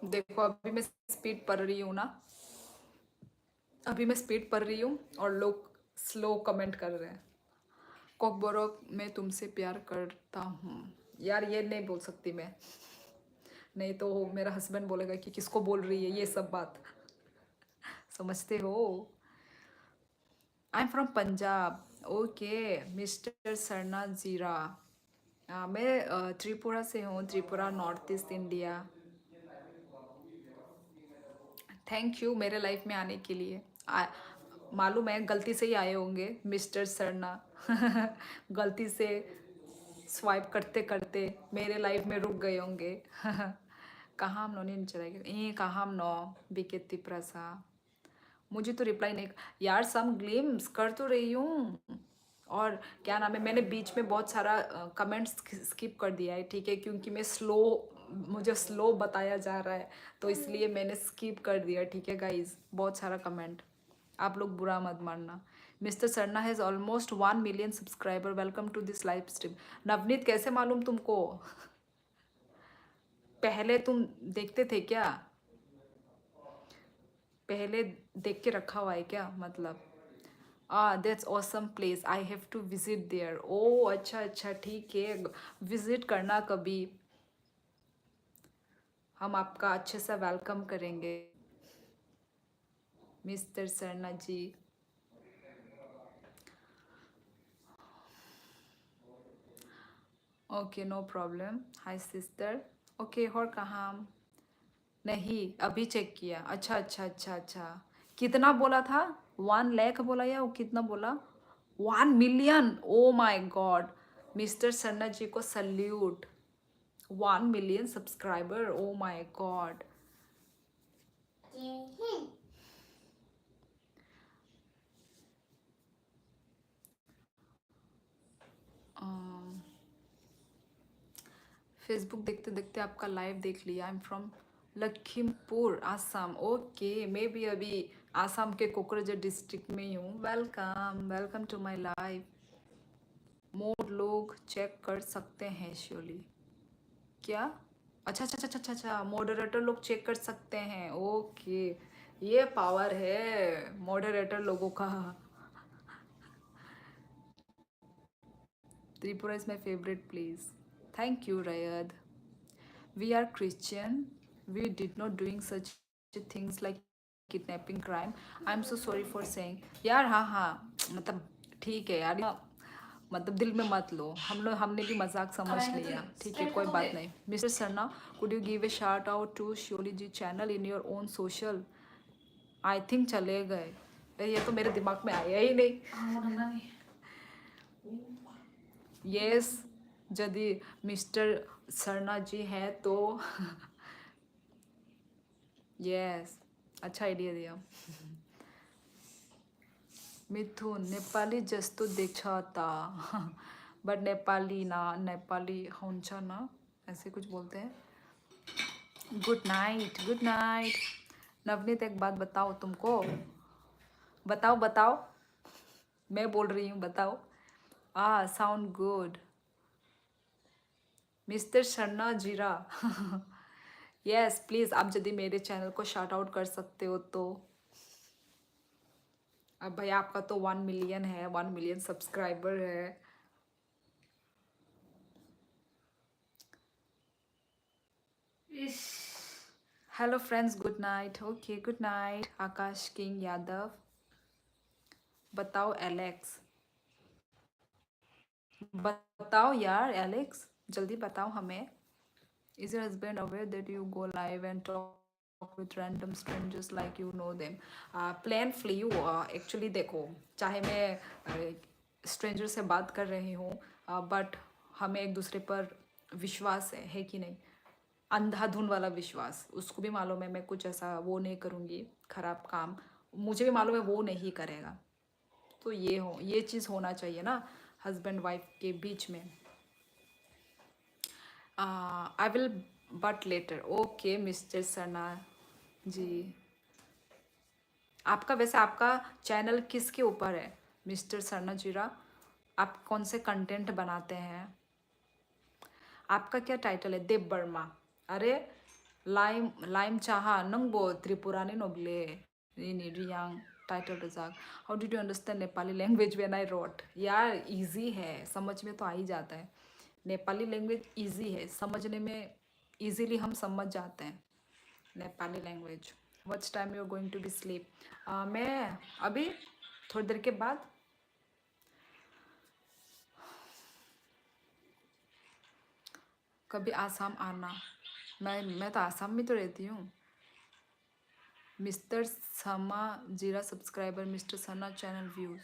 देखो अभी मैं स्पीड पढ़ रही हूँ ना, अभी मैं स्पीड पढ़ रही हूँ और लोग स्लो कमेंट कर रहे हैं। कॉकबोरक मैं तुमसे प्यार करता हूँ। यार ये नहीं बोल सकती मैं, नहीं तो मेरा हस्बैंड बोलेगा कि किसको बोल रही है ये सब बात। समझते हो? आई am from Punjab. Okay mister Sarna जीरा। मैं त्रिपुरा से हूँ, Tripura north east India. Thank you मेरे लाइफ में आने के लिए। मालूम है गलती से ही आए होंगे मिस्टर सरना। गलती से स्वाइप करते करते मेरे लाइफ में रुक गए होंगे। कहाँ हम नो नहीं चलेगा ये कहाँ हम नो बिकेती प्रसा। मुझे तो रिप्लाई नहीं यार, सम ग्लिम्स कर तो रही हूँ। और क्या नाम है, मैंने बीच में बहुत सारा कमेंट्स स्किप कर दिया है, ठीक है, क्योंकि मैं स्लो, मुझे स्लो बताया जा रहा है तो इसलिए मैंने स्किप कर दिया, ठीक है गाइज। बहुत सारा कमेंट, आप लोग बुरा मत मानना। Mister Sarna has almost 1 million subscriber, welcome to this live stream. Navneet कैसे मालूम तुमको? पहले तुम देखते थे क्या? पहले देख के रखा हुआ है क्या मतलब? That's awesome place, I have to visit there. ओ अच्छा अच्छा ठीक है, विजिट करना कभी, हम आपका अच्छे से वेलकम करेंगे mister Sarna ji. Okay no problem, hi sister. Okay और कहाँ नहीं अभी चेक किया, अच्छा अच्छा अच्छा अच्छा। कितना बोला था? 1 लाख बोला या वो कितना बोला? 1 million, oh my god. Mister Sarna ji को salute. 1 million subscriber, oh my god. Facebook देखते देखते आपका लाइव देख लिया। I am from Lakhimpur Assam. Okay मैं भी अभी आसाम के कोकराझार डिस्ट्रिक्ट में ही हूँ। Welcome welcome to my live. More लोग चेक कर सकते हैं श्योरली। क्या? अच्छा अच्छा अच्छा अच्छा अच्छा, मॉडरेटर लोग चेक कर सकते हैं, ओके। ये पावर है मॉडरेटर लोगों का। Tripura is my favourite place. Thank you रयद। We are Christian. We did not doing such things like kidnapping crime. I'm so sorry for saying. यार हाँ हाँ मतलब ठीक है यार, मतलब दिल में मत लो, हमने भी मजाक समझ लिया, ठीक है कोई बात नहीं। Mister Sarna, could you give a shout out to Sheoli ji channel in your own social? I think चले गए, ये तो मेरे दिमाग में आया ही नहीं। यस यदि मिस्टर सरना जी है तो यस अच्छा आइडिया दिया। मिथुन नेपाली जस्तो देख्छता बट नेपाली ना, नेपाली हुन्छ ना, ऐसे कुछ बोलते हैं। Good night good night. Navneet एक बात बताओ तुमको, बताओ बताओ, मैं बोल रही हूँ बताओ। साउंड गुड मिस्टर शर्मा जीरा। यस प्लीज़, आप यदि मेरे चैनल को शाउट आउट कर सकते हो तो। अब भाई आपका तो 1 मिलियन है, 1 मिलियन सब्सक्राइबर है। Hello friends, good night. Okay good night. Akash king Yadav, बताओ एलेक्स, बताओ यार एलेक्स, जल्दी बताओ हमें। Is your husband aware that you go live and talk with random strangers like you know them? Plan फ्ली you actually देखो, चाहे मैं स्ट्रेंजर से बात कर रही हूँ, बट हमें एक दूसरे पर विश्वास है कि नहीं, अंधाधुन वाला विश्वास। उसको भी मालूम है मैं कुछ ऐसा वो नहीं करूँगी, खराब काम, मुझे भी मालूम है वो नहीं करेगा। तो ये चीज़ होना चाहिए ना हस्बैंड वाइफ के बीच में। I will but later. Okay mister Sana ji. आपका वैसे आपका चैनल किसके ऊपर है मिस्टर सरना जीरा? आप कौन से कंटेंट बनाते हैं? आपका क्या टाइटल है? देव वर्मा। अरे लाइम लाइम चाहा नंगबो त्रिपुरानी नोगले नी रियांग टाइटल रजाक। How did you understand Nepali language when I wrote? यार इजी है, समझ में तो आ ही जाता है। नेपाली लैंग्वेज इजी है समझने में, इजीली हम समझ जाते हैं Nepali language. What's time you are going to be sleep? मैं अभी थोड़ी देर के बाद। कभी आसाम आना। मैं तो आसाम में तो रहती हूँ। Mister Sama zero subscriber, mister Sana channel views.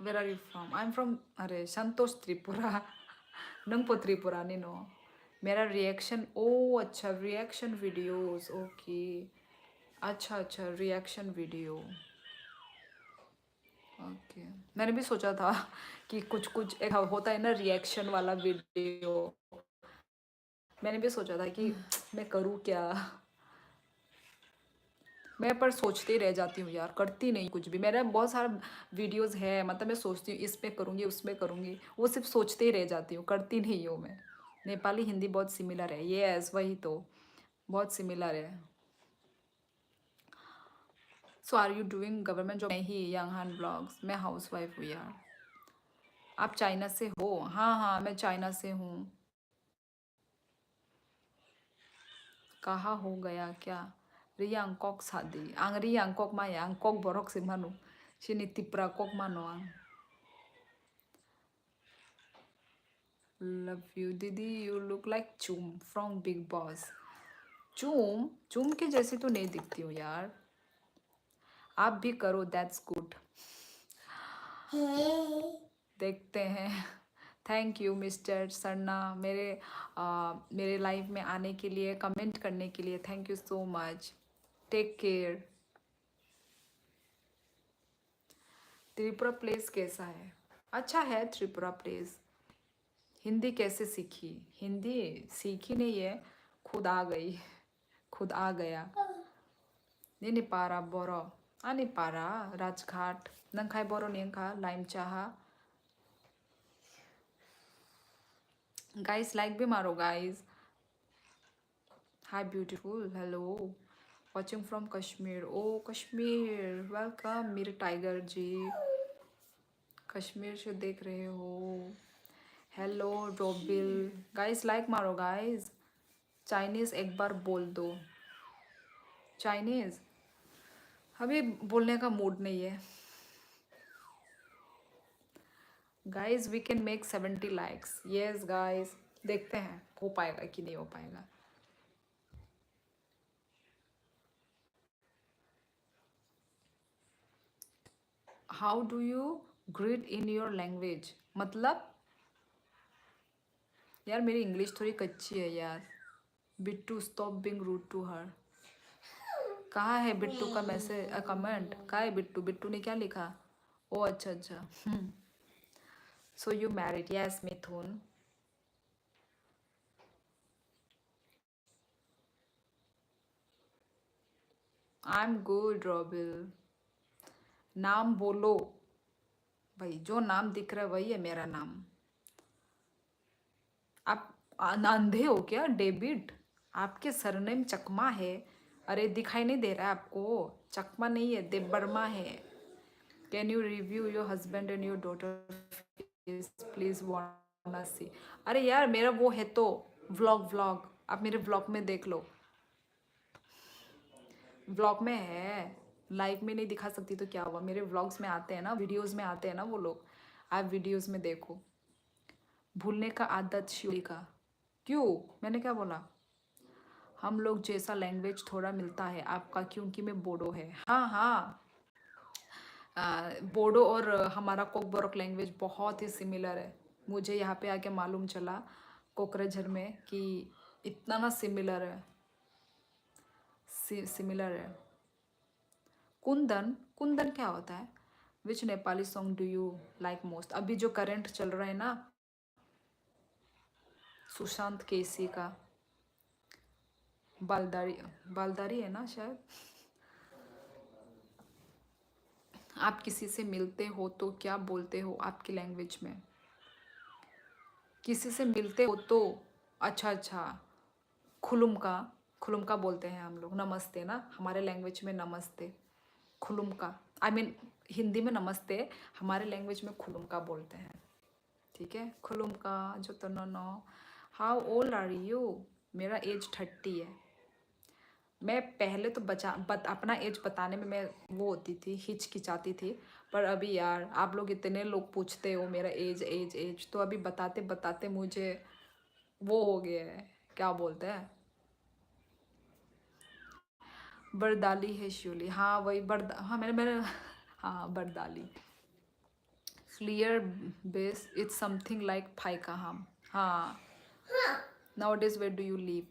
Where are you from? I am from अरे संतोष त्रिपुरा। नंगपो त्रिपुरा नहीं नो। मेरा रिएक्शन, ओ अच्छा रिएक्शन वीडियोस, ओके अच्छा अच्छा रिएक्शन वीडियो, ओके। मैंने भी सोचा था कि कुछ कुछ एक होता है ना रिएक्शन वाला वीडियो, मैंने भी सोचा था कि मैं करूँ क्या। मैं पर सोचते ही रह जाती हूँ यार, करती नहीं कुछ भी। मेरा बहुत सारा वीडियोस है, मतलब मैं सोचती हूँ इसमें करूँगी उसमें करूँगी, वो सिर्फ सोचते ही रह जाती हूँ, करती नहीं हूँ मैं। नेपाली हिंदी बहुत सिमिलर है, ये एस वही तो बहुत सिमिलर है। So are you doing government job? नहीं, यंग हैंड ब्लॉग्स, मैं हाउस वाइफ हूँ यार। आप चाइना से हो? हाँ हाँ मैं चाइना से हूँ। कहाँ हो गया क्या? रियांग कॉक सादी आंग रियांग कॉक माया आंग कॉक बरक से मानो सिनी तिप्रा कॉक मानो आंग। लव यू दीदी, यू लुक लाइक चूम फ्रॉम बिग बॉस। चूम चूम के जैसी तो नहीं दिखती हूँ यार। आप भी करो, दैट्स गुड। देखते हैं। थैंक यू मिस्टर सरना, मेरे लाइफ में आने के लिए, कमेंट करने के लिए thank you so much. Take care. Tripura place कैसा है? अच्छा है त्रिपुरा प्लेस। हिंदी कैसे सीखी? हिंदी सीखी नहीं है, खुद आ गई, खुद आ गया। नहीं पारा बोरो नहीं पारा राजघाट नंखाई बोरो नेंखा लाइम चाहा। गाइस लाइक भी मारो guys. Hi beautiful, hello watching from Kashmir. ओ कश्मीर, वेलकम मेरे टाइगर जी, कश्मीर से देख रहे हो। हेलो रोबिल। गाइस लाइक मारो गाइस। चाइनीज़ एक बार बोल दो। चाइनीज़ अभी बोलने का मूड नहीं है। Guys we can make 70 likes. Yes guys, देखते हैं हो पाएगा कि नहीं हो पाएगा। How do you greet in your language? मतलब यार मेरी इंग्लिश थोड़ी कच्ची है यार। Bittu stop being rude to her. कहाँ है बिट्टू का मैसेज कमेंट? कहाँ है बिट्टू? बिट्टू ने क्या लिखा? ओ अच्छा अच्छा। So you married? Yes Mithun. I am good रॉबिल। नाम बोलो भाई, जो नाम दिख रहा है वही है मेरा नाम। आप अंधे हो क्या? डेविड, आपके सरनेम चकमा है। अरे दिखाई नहीं दे रहा है आपको? चकमा नहीं है, देव वर्मा है। Can you review your husband and your daughter please want see? अरे यार मेरा वो है तो व्लॉग, आप मेरे व्लॉग में देख लो। व्लॉग में है, लाइव में नहीं दिखा सकती तो क्या हुआ, मेरे व्लॉग्स में आते हैं ना, वीडियोस में आते हैं ना वो लोग। आप वीडियोस में देखो। भूलने का आदत शिवली का। क्यों? मैंने क्या बोला? हम लोग जैसा लैंग्वेज थोड़ा मिलता है आपका, क्योंकि मैं बोडो है। हाँ हाँ, बोडो और हमारा कोकबोरोक लैंग्वेज बहुत ही सिमिलर है। मुझे यहाँ पे आके मालूम चला कोकराझार में कि इतना ना सिमिलर है, सिमिलर है। कुंदन, कुंदन क्या होता है? Which Nepali song do you like most? अभी जो करंट चल रहा है ना, सुशांत केसी का बालदारी, बालदारी है ना शायद। आप किसी से मिलते हो तो क्या बोलते हो आपकी लैंग्वेज में? किसी से मिलते हो तो, अच्छा अच्छा, खुलुम का बोलते हैं हम लोग। नमस्ते ना, हमारे लैंग्वेज में नमस्ते, खुलुम का, आई मीन हिंदी में नमस्ते, हमारे लैंग्वेज में खुलुम का बोलते हैं। ठीक है, खुलुम का जो तो नो। How old are you? मेरा एज 30 है। मैं पहले तो अपना एज बताने में मैं वो होती थी, हिचकिचाती थी, पर अभी यार आप लोग इतने लोग पूछते हो मेरा एज एज एज, तो अभी बताते बताते मुझे वो हो गया है, क्या बोलते हैं, बरदाली है श्योली। हाँ वही हाँ मैंने हाँ बरदाली। Clear base it's something like फाइका हम। हाँ, nowadays where do you live?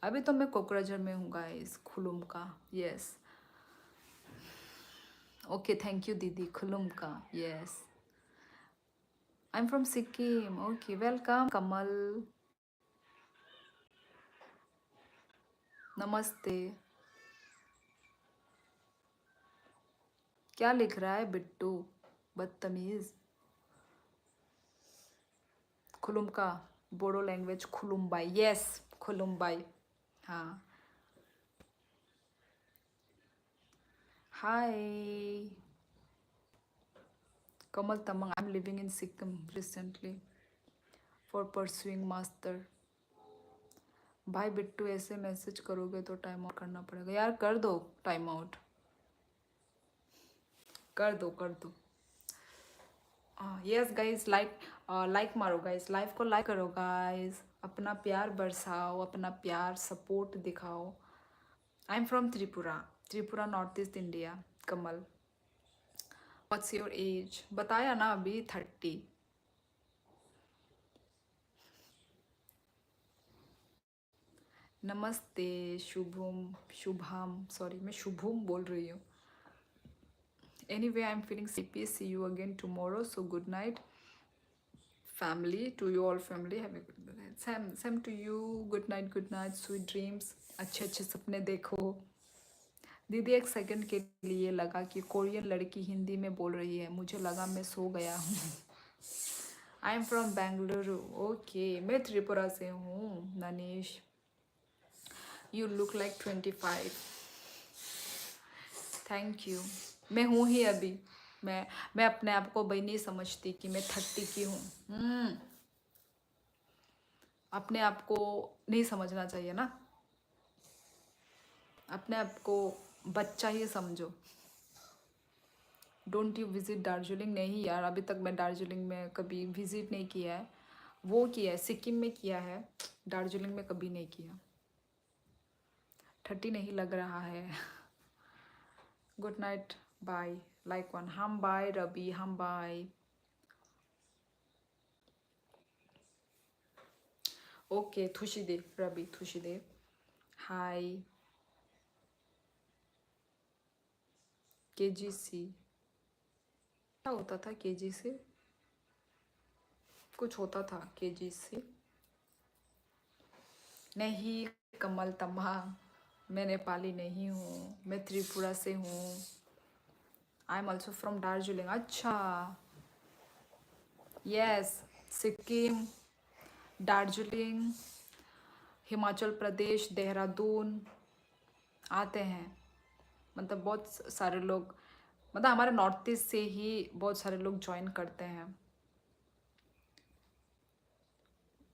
अभी तो मैं कोकराझार में हूँ गाइस, खुलुम का। यस, ओके थैंक यू दीदी, खुलुम का। Yes, I am from Sikkim. Okay welcome Kamal, नमस्ते। क्या लिख रहा है बिट्टू, बदतमीज। खुलुम का बोडो लैंग्वेज खुलुमबाई। यस, खुलुमबाई। हाँ, hi Kamal Tamang, I am living in Sikkim recently for pursuing master. भाई बिट्टू ऐसे मैसेज करोगे तो टाइम आउट करना पड़ेगा। यार कर दो टाइम आउट, कर दो कर दो। यस गाइस, लाइक मारो गाइस, लाइव को लाइक करो गाइस, अपना प्यार बरसाओ, अपना प्यार सपोर्ट दिखाओ। आई am from Tripura, Tripura north east India. Kamal, what's your age? बताया ना अभी 30। नमस्ते शुभम, सॉरी मैं शुभम बोल रही हूँ। Anyway, I'm feeling sleepy. See you again tomorrow. So good night, family. To you all, family. Have a good night. Same to you. Good night. Good night. Sweet dreams. अच्छे अच्छे सपने देखो। दीदी एक सेकंड के लिए लगा कि कोरियन लड़की हिंदी में बोल रही है, मुझे लगा मैं सो गया हूँ। I am from Bengaluru. Okay, मैं त्रिपुरा से हूँ। ननीश, you look like 25। Thank you. मैं हूँ ही अभी, मैं अपने आप को भाई नहीं समझती कि मैं 30 की हूँ। अपने आप को नहीं समझना चाहिए ना, अपने आप को बच्चा ही समझो। Don't you visit Darjeeling? नहीं यार, अभी तक मैं दार्जिलिंग में कभी विजिट नहीं किया है। वो किया है, सिक्किम में किया है, दार्जिलिंग में कभी नहीं किया। 30 नहीं लग रहा है। Good night, bye. Like one, हम बाय रवि, हम bye. Okay, Thushidev Ravi, Thushidev hi. KGC क्या होता था? केजी से कुछ होता था, केजी से नहीं। कमल तम्हा, मैं नेपाली नहीं हूँ, मैं त्रिपुरा से हूँ। I am also from Darjeeling. अच्छा, यस, सिक्किम, दार्जिलिंग, हिमाचल प्रदेश, देहरादून आते हैं। मतलब बहुत सारे लोग, मतलब हमारे नॉर्थ ईस्ट से ही बहुत सारे लोग ज्वाइन करते हैं।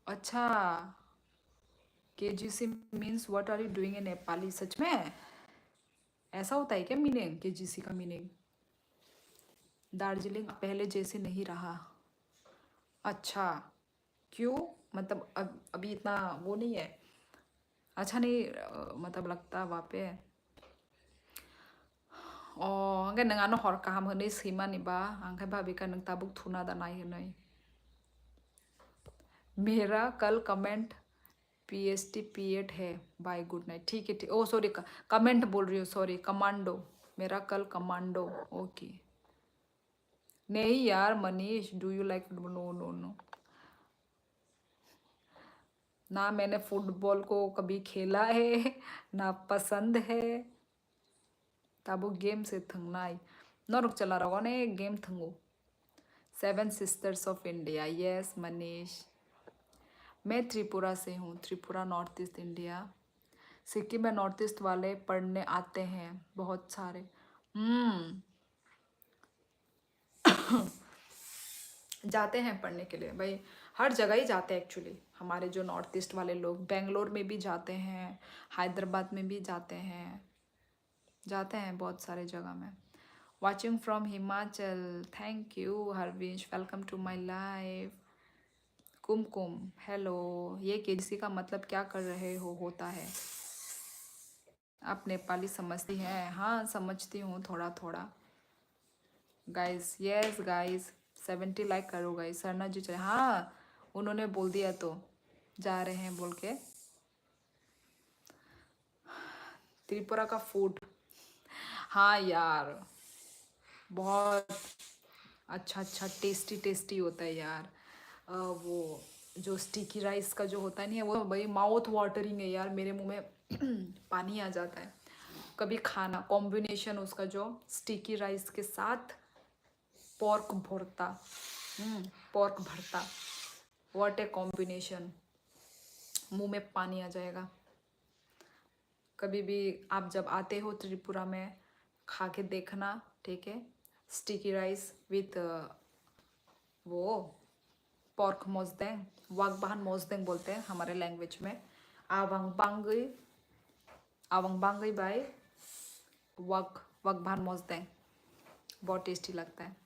अच्छा, KGC means what are you doing in Nepali? सच में ऐसा होता है क्या मीनिंग, केजीसी का मीनिंग? दार्जिलिंग पहले जैसे नहीं रहा। अच्छा, क्यों? मतलब अभी इतना वो नहीं है? अच्छा नहीं मतलब लगता वहाँ पे ओंगे नंगानो हर काम होने सीमा निबा आंखे भाभी का नंग ताबुक थुना दानाई है मेरा कल कमेंट पीएसटी पीएट है बाय गुड नाइट ठीक है ठीक ओ सॉरी कमेंट बोल रही हूँ सॉरी कमांडो मेरा कल कमांडो ओके नहीं यार Manish do you like no no no ना मैंने फुटबॉल को कभी खेला है ना पसंद है ताबो गेम से थंगनाई न रुक चला रहा ने गेम थंगो seven sisters of India yes Manish मैं त्रिपुरा से हूँ Tripura north east India Sikkim में नॉर्थ ईस्ट वाले पढ़ने आते हैं बहुत सारे जाते हैं पढ़ने के लिए भाई हर जगह ही जाते हैं एक्चुअली हमारे जो नॉर्थ ईस्ट वाले लोग बेंगलोर में भी जाते हैं हैदराबाद में भी जाते हैं बहुत सारे जगह में watching from Himachal thank you Harvish welcome to my life Kumkum hello ये केजीसी का मतलब क्या कर रहे हो होता है आप नेपाली समझती हैं हाँ समझती हूँ थोड़ा थोड़ा गाइस यस गाइस 70 लाइक करो गाइस सरना जी चले हाँ उन्होंने बोल दिया तो जा रहे हैं बोल के त्रिपुरा का फूड हाँ यार बहुत अच्छा अच्छा टेस्टी टेस्टी होता है यार वो जो स्टिकी राइस का जो होता है नहीं है वो भाई माउथ वाटरिंग है यार मेरे मुंह में पानी आ जाता है कभी खाना कॉम्बिनेशन उसका जो स्टिकी राइस के साथ पोर्क भरता पोर्क भरता व्हाट ए कॉम्बिनेशन मुंह में पानी आ जाएगा कभी भी आप जब आते हो त्रिपुरा में खा के देखना ठीक है स्टिकी राइस विथ वो पोर्क मोजदेंग वागबाहन मोजदेंग बोलते हैं हमारे लैंग्वेज में आवंग बांगई बाय वागबाहन मोजदेंग बहुत टेस्टी लगता है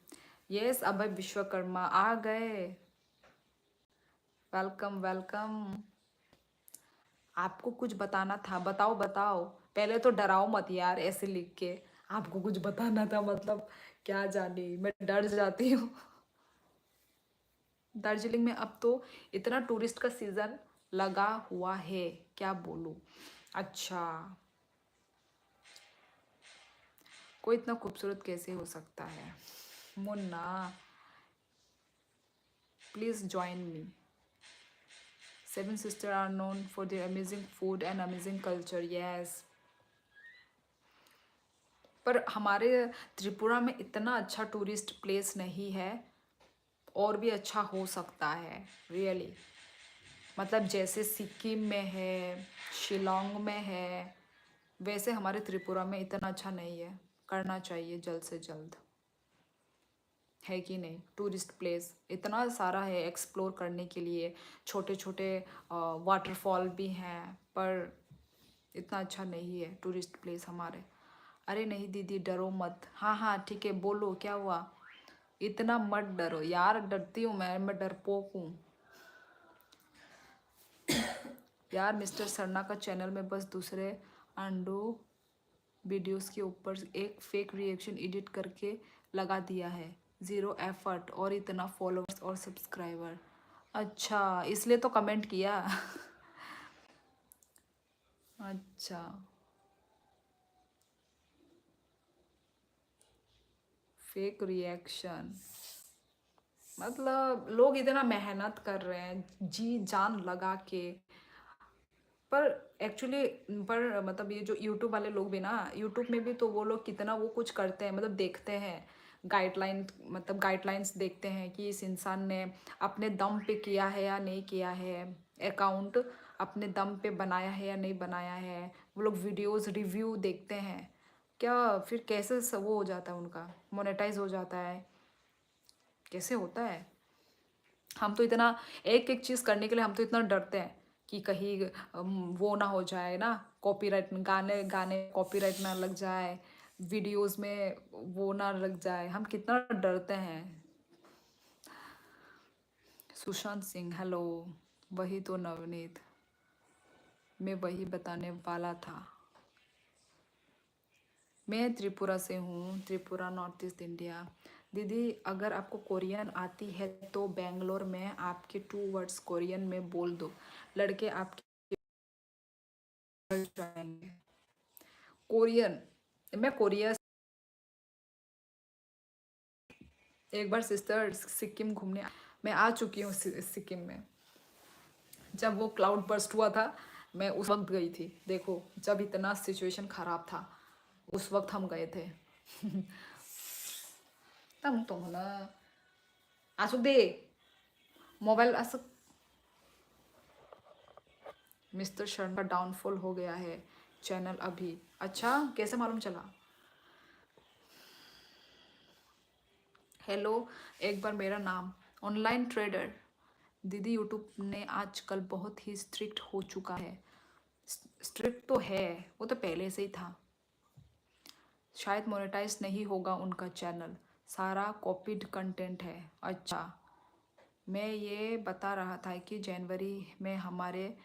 यस अभय विश्वकर्मा आ गए वेलकम वेलकम आपको कुछ बताना था बताओ बताओ पहले तो डराओ मत यार ऐसे लिख के आपको कुछ बताना था मतलब क्या जाने मैं डर जाती हूँ दार्जिलिंग में अब तो इतना टूरिस्ट का सीजन लगा हुआ है क्या बोलूं अच्छा कोई इतना खूबसूरत कैसे हो सकता है Munna please join me seven sister are known for their amazing food and amazing culture yes पर हमारे त्रिपुरा में इतना अच्छा टूरिस्ट प्लेस नहीं है और भी अच्छा हो सकता है रियली मतलब जैसे सिक्किम में है शिलोंग में है वैसे हमारे त्रिपुरा में इतना अच्छा नहीं है करना चाहिए जल्द से जल्द है कि नहीं टूरिस्ट प्लेस इतना सारा है एक्सप्लोर करने के लिए छोटे छोटे वाटरफॉल भी हैं पर इतना अच्छा नहीं है टूरिस्ट प्लेस हमारे अरे नहीं दीदी डरो मत हाँ हाँ ठीक है बोलो क्या हुआ इतना मत डरो यार डरती हूँ मैं डरपोक हूँ यार मिस्टर सरना का चैनल में बस दूसरे अंडो वीडियोस के ऊपर एक फेक रिएक्शन एडिट करके लगा दिया है 0 एफर्ट और इतना फॉलोअर्स और सब्सक्राइबर अच्छा इसलिए तो कमेंट किया अच्छा फेक रिएक्शन मतलब लोग इतना मेहनत कर रहे हैं जी जान लगा के पर एक्चुअली पर मतलब ये जो यूट्यूब वाले लोग भी ना यूट्यूब में भी तो वो लोग कितना वो कुछ करते हैं मतलब देखते हैं गाइडलाइन मतलब गाइडलाइंस देखते हैं कि इस इंसान ने अपने दम पे किया है या नहीं किया है अकाउंट अपने दम पे बनाया है या नहीं बनाया है वो लोग वीडियोस रिव्यू देखते हैं क्या फिर कैसे वो हो जाता है उनका मोनेटाइज हो जाता है कैसे होता है हम तो इतना एक एक चीज़ करने के लिए हम तो इतना डरते हैं कि कहीं वो ना हो जाए ना कॉपीराइट गाने गाने कॉपीराइट ना लग जाए वीडियोस में वो ना लग जाए हम कितना डरते हैं सुशांत सिंह हेलो वही तो नवनीत मैं वही बताने वाला था। मैं त्रिपुरा से हूँ, त्रिपुरा नॉर्थ ईस्ट इंडिया। दीदी अगर आपको कोरियन आती है तो बेंगलोर में आपके 2 वर्ड्स कोरियन में बोल दो, लड़के आपके घर जाएंगे। कोरियन, मैं कोरिया, एक बार सिस्टर सिक्किम घूमने मैं आ चुकी हूँ सिक्किम में। जब वो क्लाउड बर्स्ट हुआ था मैं उस वक्त गई थी। देखो जब इतना सिचुएशन खराब था उस वक्त हम गए थे। तब तो ना आसुक दे मोबाइल आसुक। मिस्टर शर्मा डाउनफॉल हो गया है चैनल अभी। अच्छा कैसे मालूम चला? हेलो, एक बार मेरा नाम ऑनलाइन ट्रेडर। दीदी यूट्यूब ने आजकल बहुत ही स्ट्रिक्ट हो चुका है। स्ट्रिक्ट तो है, वो तो पहले से ही था। शायद मोनेटाइज नहीं होगा उनका चैनल, सारा कॉपीड कंटेंट है। अच्छा, मैं ये बता रहा था कि जनवरी में हमारे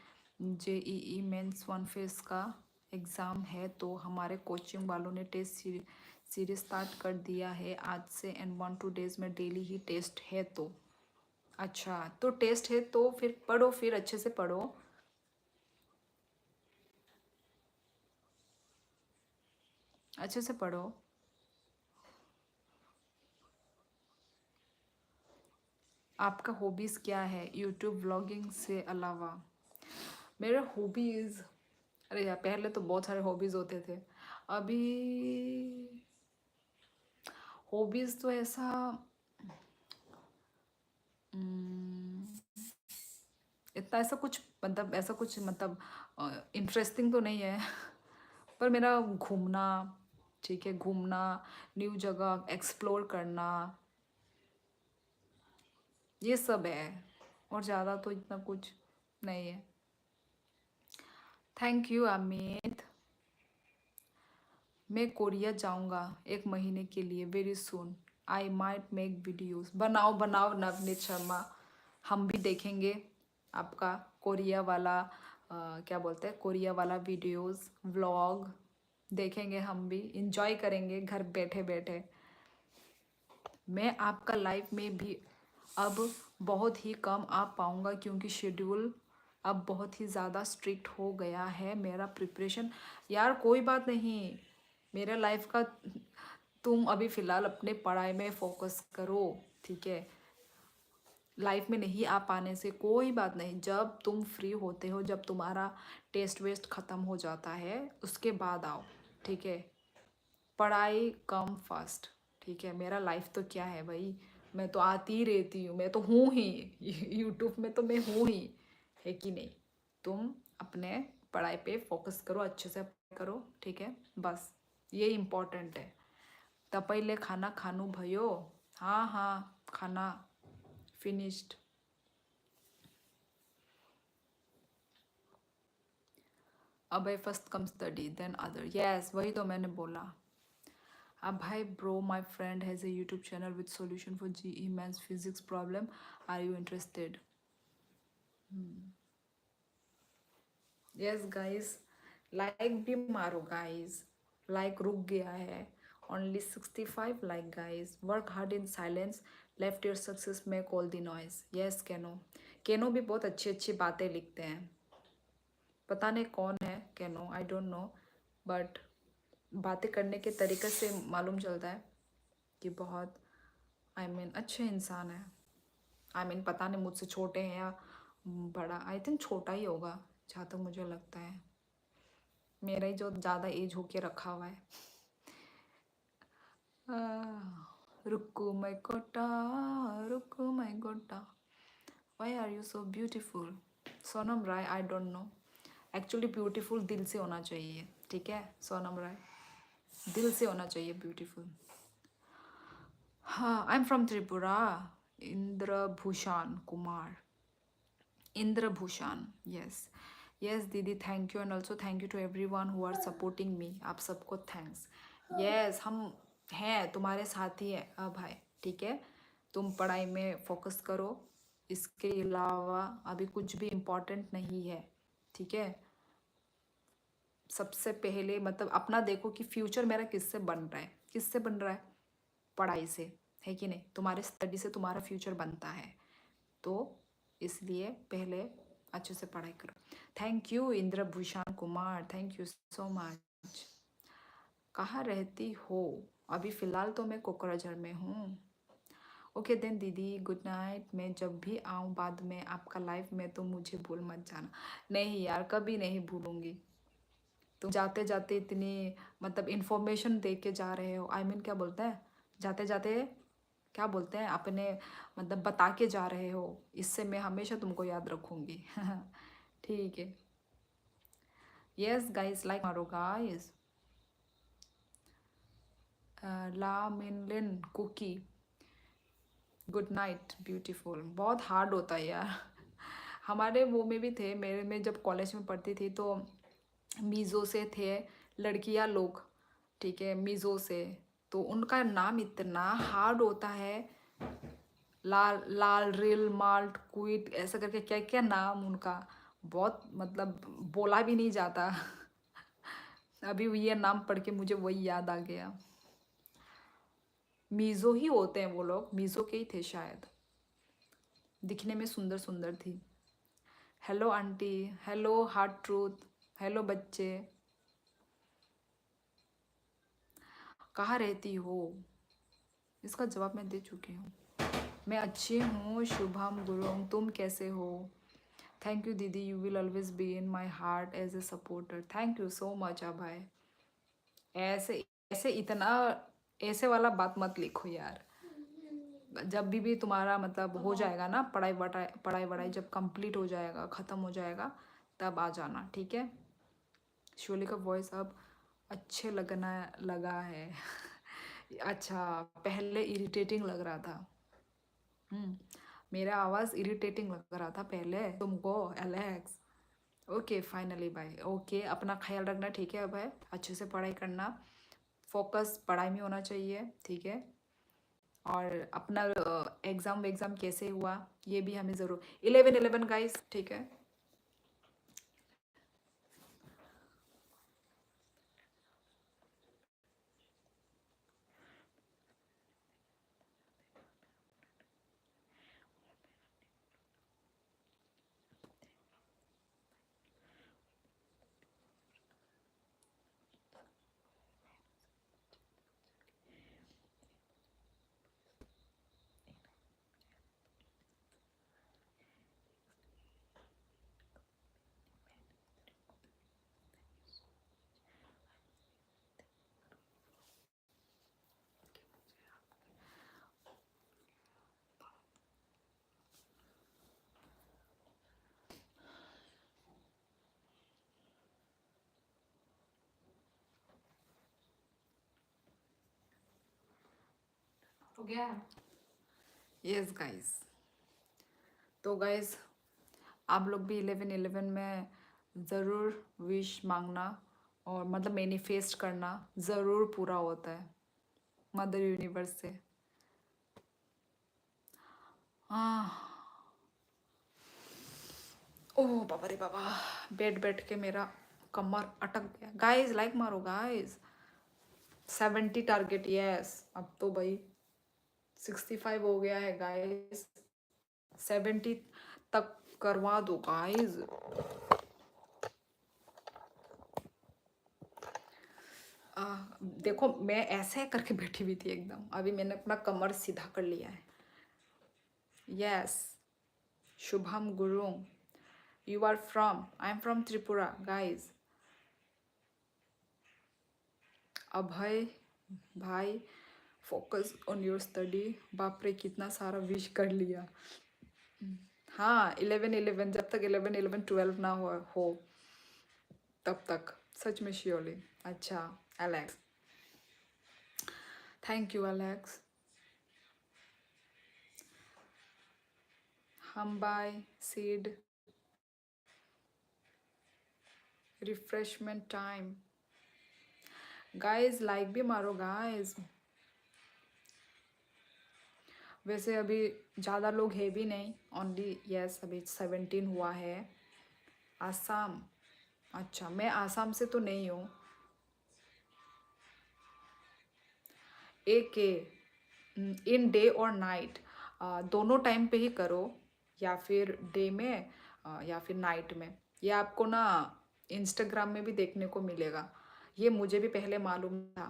जेईई मेंस 1 फेज का एग्ज़ाम है तो हमारे कोचिंग वालों ने टेस्ट सीरीज स्टार्ट कर दिया है आज से एंड 1-2 डेज में डेली ही टेस्ट है। तो अच्छा, तो टेस्ट है तो फिर पढ़ो, फिर अच्छे से पढ़ो। अच्छे से पढ़ो। आपका हॉबीज़ क्या है यूट्यूब व्लॉगिंग से अलावा? मेरा हॉबीज़, अरे यार पहले तो बहुत सारे हॉबीज़ होते थे। अभी हॉबीज़ तो ऐसा हम्म, इतना ऐसा कुछ मतलब इंटरेस्टिंग तो नहीं है। पर मेरा घूमना, ठीक है, घूमना, न्यू जगह एक्सप्लोर करना, ये सब है। और ज़्यादा तो इतना कुछ नहीं है। Thank you Amit. मैं कोरिया जाऊंगा 1 महीने के लिए very soon. I might make videos. बनाओ बनाओ नवनीत शर्मा, हम भी देखेंगे आपका कोरिया वाला क्या बोलते हैं, कोरिया वाला वीडियोस व्लॉग देखेंगे, हम भी इंजॉय करेंगे घर बैठे बैठे। मैं आपका लाइफ में भी अब बहुत ही कम आ पाऊँगा क्योंकि शेड्यूल अब बहुत ही ज़्यादा स्ट्रिक्ट हो गया है मेरा प्रिपरेशन। यार कोई बात नहीं, मेरा लाइफ का तुम अभी फ़िलहाल अपने पढ़ाई में फोकस करो, ठीक है। लाइफ में नहीं आ पाने से कोई बात नहीं, जब तुम फ्री होते हो, जब तुम्हारा टेस्ट वेस्ट ख़त्म हो जाता है उसके बाद आओ, ठीक है। पढ़ाई कम फर्स्ट, ठीक है। मेरा लाइफ तो क्या है भाई, मैं तो आती ही रहती हूँ, मैं तो हूँ ही। यूट्यूब में तो मैं हूँ ही, है कि नहीं। तुम अपने पढ़ाई पे फोकस करो, अच्छे से करो, ठीक है, बस ये इम्पोर्टेंट है। तपाईँले खाना खानु भयो? हाँ हाँ, खाना फिनिश्ड। अब I first come study then other, yes वही तो मैंने बोला। अब भाई bro, my friend has a YouTube channel with solution for JEE mains physics problem, are you interested? Yes guys, like भी मारो गाइस, लाइक रुक गया है, only 65 like guys. Work hard in silence, left your success make all the noise. Yes केनो, केनो भी बहुत अच्छी अच्छी बातें लिखते हैं। पता नहीं कौन है केनो, आई डोंट नो, बट बातें करने के तरीके से मालूम चलता है कि बहुत अच्छे इंसान है। पता नहीं मुझसे छोटे हैं या बड़ा, आई थिंक छोटा ही होगा जहाँ तक मुझे लगता है। मेरा ही जो ज़्यादा एज होके रखा हुआ है। रुकू मैं कोटा, रुकू मैं कोटा, why are you so beautiful? Sonam Rai, I don't know. Actually beautiful दिल से होना चाहिए, ठीक है सोनम राय, दिल से होना चाहिए ब्यूटीफुल। हाँ, I am from Tripura. Indrabhushan Kumar, Indrabhushan, yes yes दीदी, thank you and also thank you to everyone who are supporting me. आप सबको थैंक्स। यस हम हैं तुम्हारे साथ ही है अब भाई, ठीक है। तुम पढ़ाई में फोकस करो, इसके अलावा अभी कुछ भी इम्पोर्टेंट नहीं है, ठीक है। सबसे पहले मतलब अपना देखो कि फ्यूचर मेरा किससे बन रहा है, किससे बन रहा है, पढ़ाई से, है कि नहीं? तुम्हारे स्टडी से तुम्हारा फ्यूचर बनता है, तो इसलिए पहले अच्छे से पढ़ाई करो। Thank you Indrabhushan Kumar, thank you so much. कहाँ रहती हो? अभी फ़िलहाल तो मैं कोकराझार में हूँ। ओके देन दीदी, गुड नाइट। मैं जब भी आऊँ बाद में आपका लाइफ में तो मुझे भूल मत जाना। नहीं यार, कभी नहीं भूलूंगी। तुम जाते जाते इतनी मतलब इन्फॉर्मेशन दे के जा रहे हो, आई मीन क्या बोलते हैं, जाते जाते क्या बोलते हैं, अपने मतलब बता के जा रहे हो, इससे मैं हमेशा तुमको याद रखूंगी। ठीक है। यस गाइस, लाइक मारो गाइस। ला मिनलिन कुकी, गुड नाइट ब्यूटीफुल। बहुत हार्ड होता है यार। हमारे वो में भी थे, मेरे में जब कॉलेज में पढ़ती थी तो मीज़ो से थे लड़कियां लोग, ठीक है, मीज़ो से। तो उनका नाम इतना हार्ड होता है, लाल लाल रिल माल्ट क्विट ऐसा करके क्या क्या नाम उनका, बहुत मतलब बोला भी नहीं जाता। अभी ये नाम पढ़ के मुझे वही याद आ गया। मीज़ो ही होते हैं वो लोग, मीज़ो के ही थे शायद, दिखने में सुंदर सुंदर थी। Hello aunty, hello heart truth, hello बच्चे, कहाँ रहती हो? इसका जवाब मैं दे चुकी हूँ। मैं अच्छी हूँ शुभम गुरुंग, तुम कैसे हो? थैंक यू दीदी, you will always be in my heart as a supporter. Thank you so much Abhay. ऐसे ऐसे इतना ऐसे वाला बात मत लिखो यार। जब भी तुम्हारा मतलब हो जाएगा ना, पढ़ाई वढ़ाई जब कंप्लीट हो जाएगा, ख़त्म हो जाएगा, तब आ जाना, ठीक है? शोले का वॉइस अब अच्छे लगना लगा है। अच्छा, पहले इरिटेटिंग लग रहा था। हम्म, मेरा आवाज़ इरिटेटिंग लग रहा था पहले तुमको Alex. Okay finally bye. Okay, अपना ख्याल रखना, ठीक है अभय? अच्छे से पढ़ाई करना, फोकस पढ़ाई में होना चाहिए, ठीक है? और अपना एग्ज़ाम वेग्ज़ाम कैसे हुआ ये भी हमें ज़रूर, 11-11 गाइस, ठीक है? हो गया। यस गाइस, तो गाइस आप लोग भी 11-11 में ज़रूर विश मांगना, और मतलब मैनिफेस्ट करना, ज़रूर पूरा होता है मदर यूनिवर्स से। हाँ, ओह बाबा रे बाबा, बैठ बैठ के मेरा कमर अटक गया। गाइस लाइक मारो गाइस। 70 target, yes. अब तो भाई 65 हो गया है गाइस, 70 तक करवा दो गाइस। देखो मैं ऐसे करके बैठी हुई थी एकदम, अभी मैंने अपना कमर सीधा कर लिया है। Yes, Shubham Gurung, you are from, I am from Tripura guys. Abhay भाई, फोकस ऑन योर स्टडी। बाप रे, कितना सारा विश कर लिया। हाँ, 11-11, जब तक 11-11-12 ना हो तब तक, सच में श्योरली। अच्छा एलेक्स, थैंक यू एलेक्स। हम बाय सीड रिफ्रेशमेंट टाइम। गाइस लाइक भी मारो गाइस। वैसे अभी ज़्यादा लोग है भी नहीं, ओनली यस अभी 17 हुआ है। आसाम, अच्छा, मैं आसाम से तो नहीं हूँ। एक इन डे और नाइट, दोनों टाइम पे ही करो, या फिर डे में या फिर नाइट में। ये आपको ना इंस्टाग्राम में भी देखने को मिलेगा। ये मुझे भी पहले मालूम था।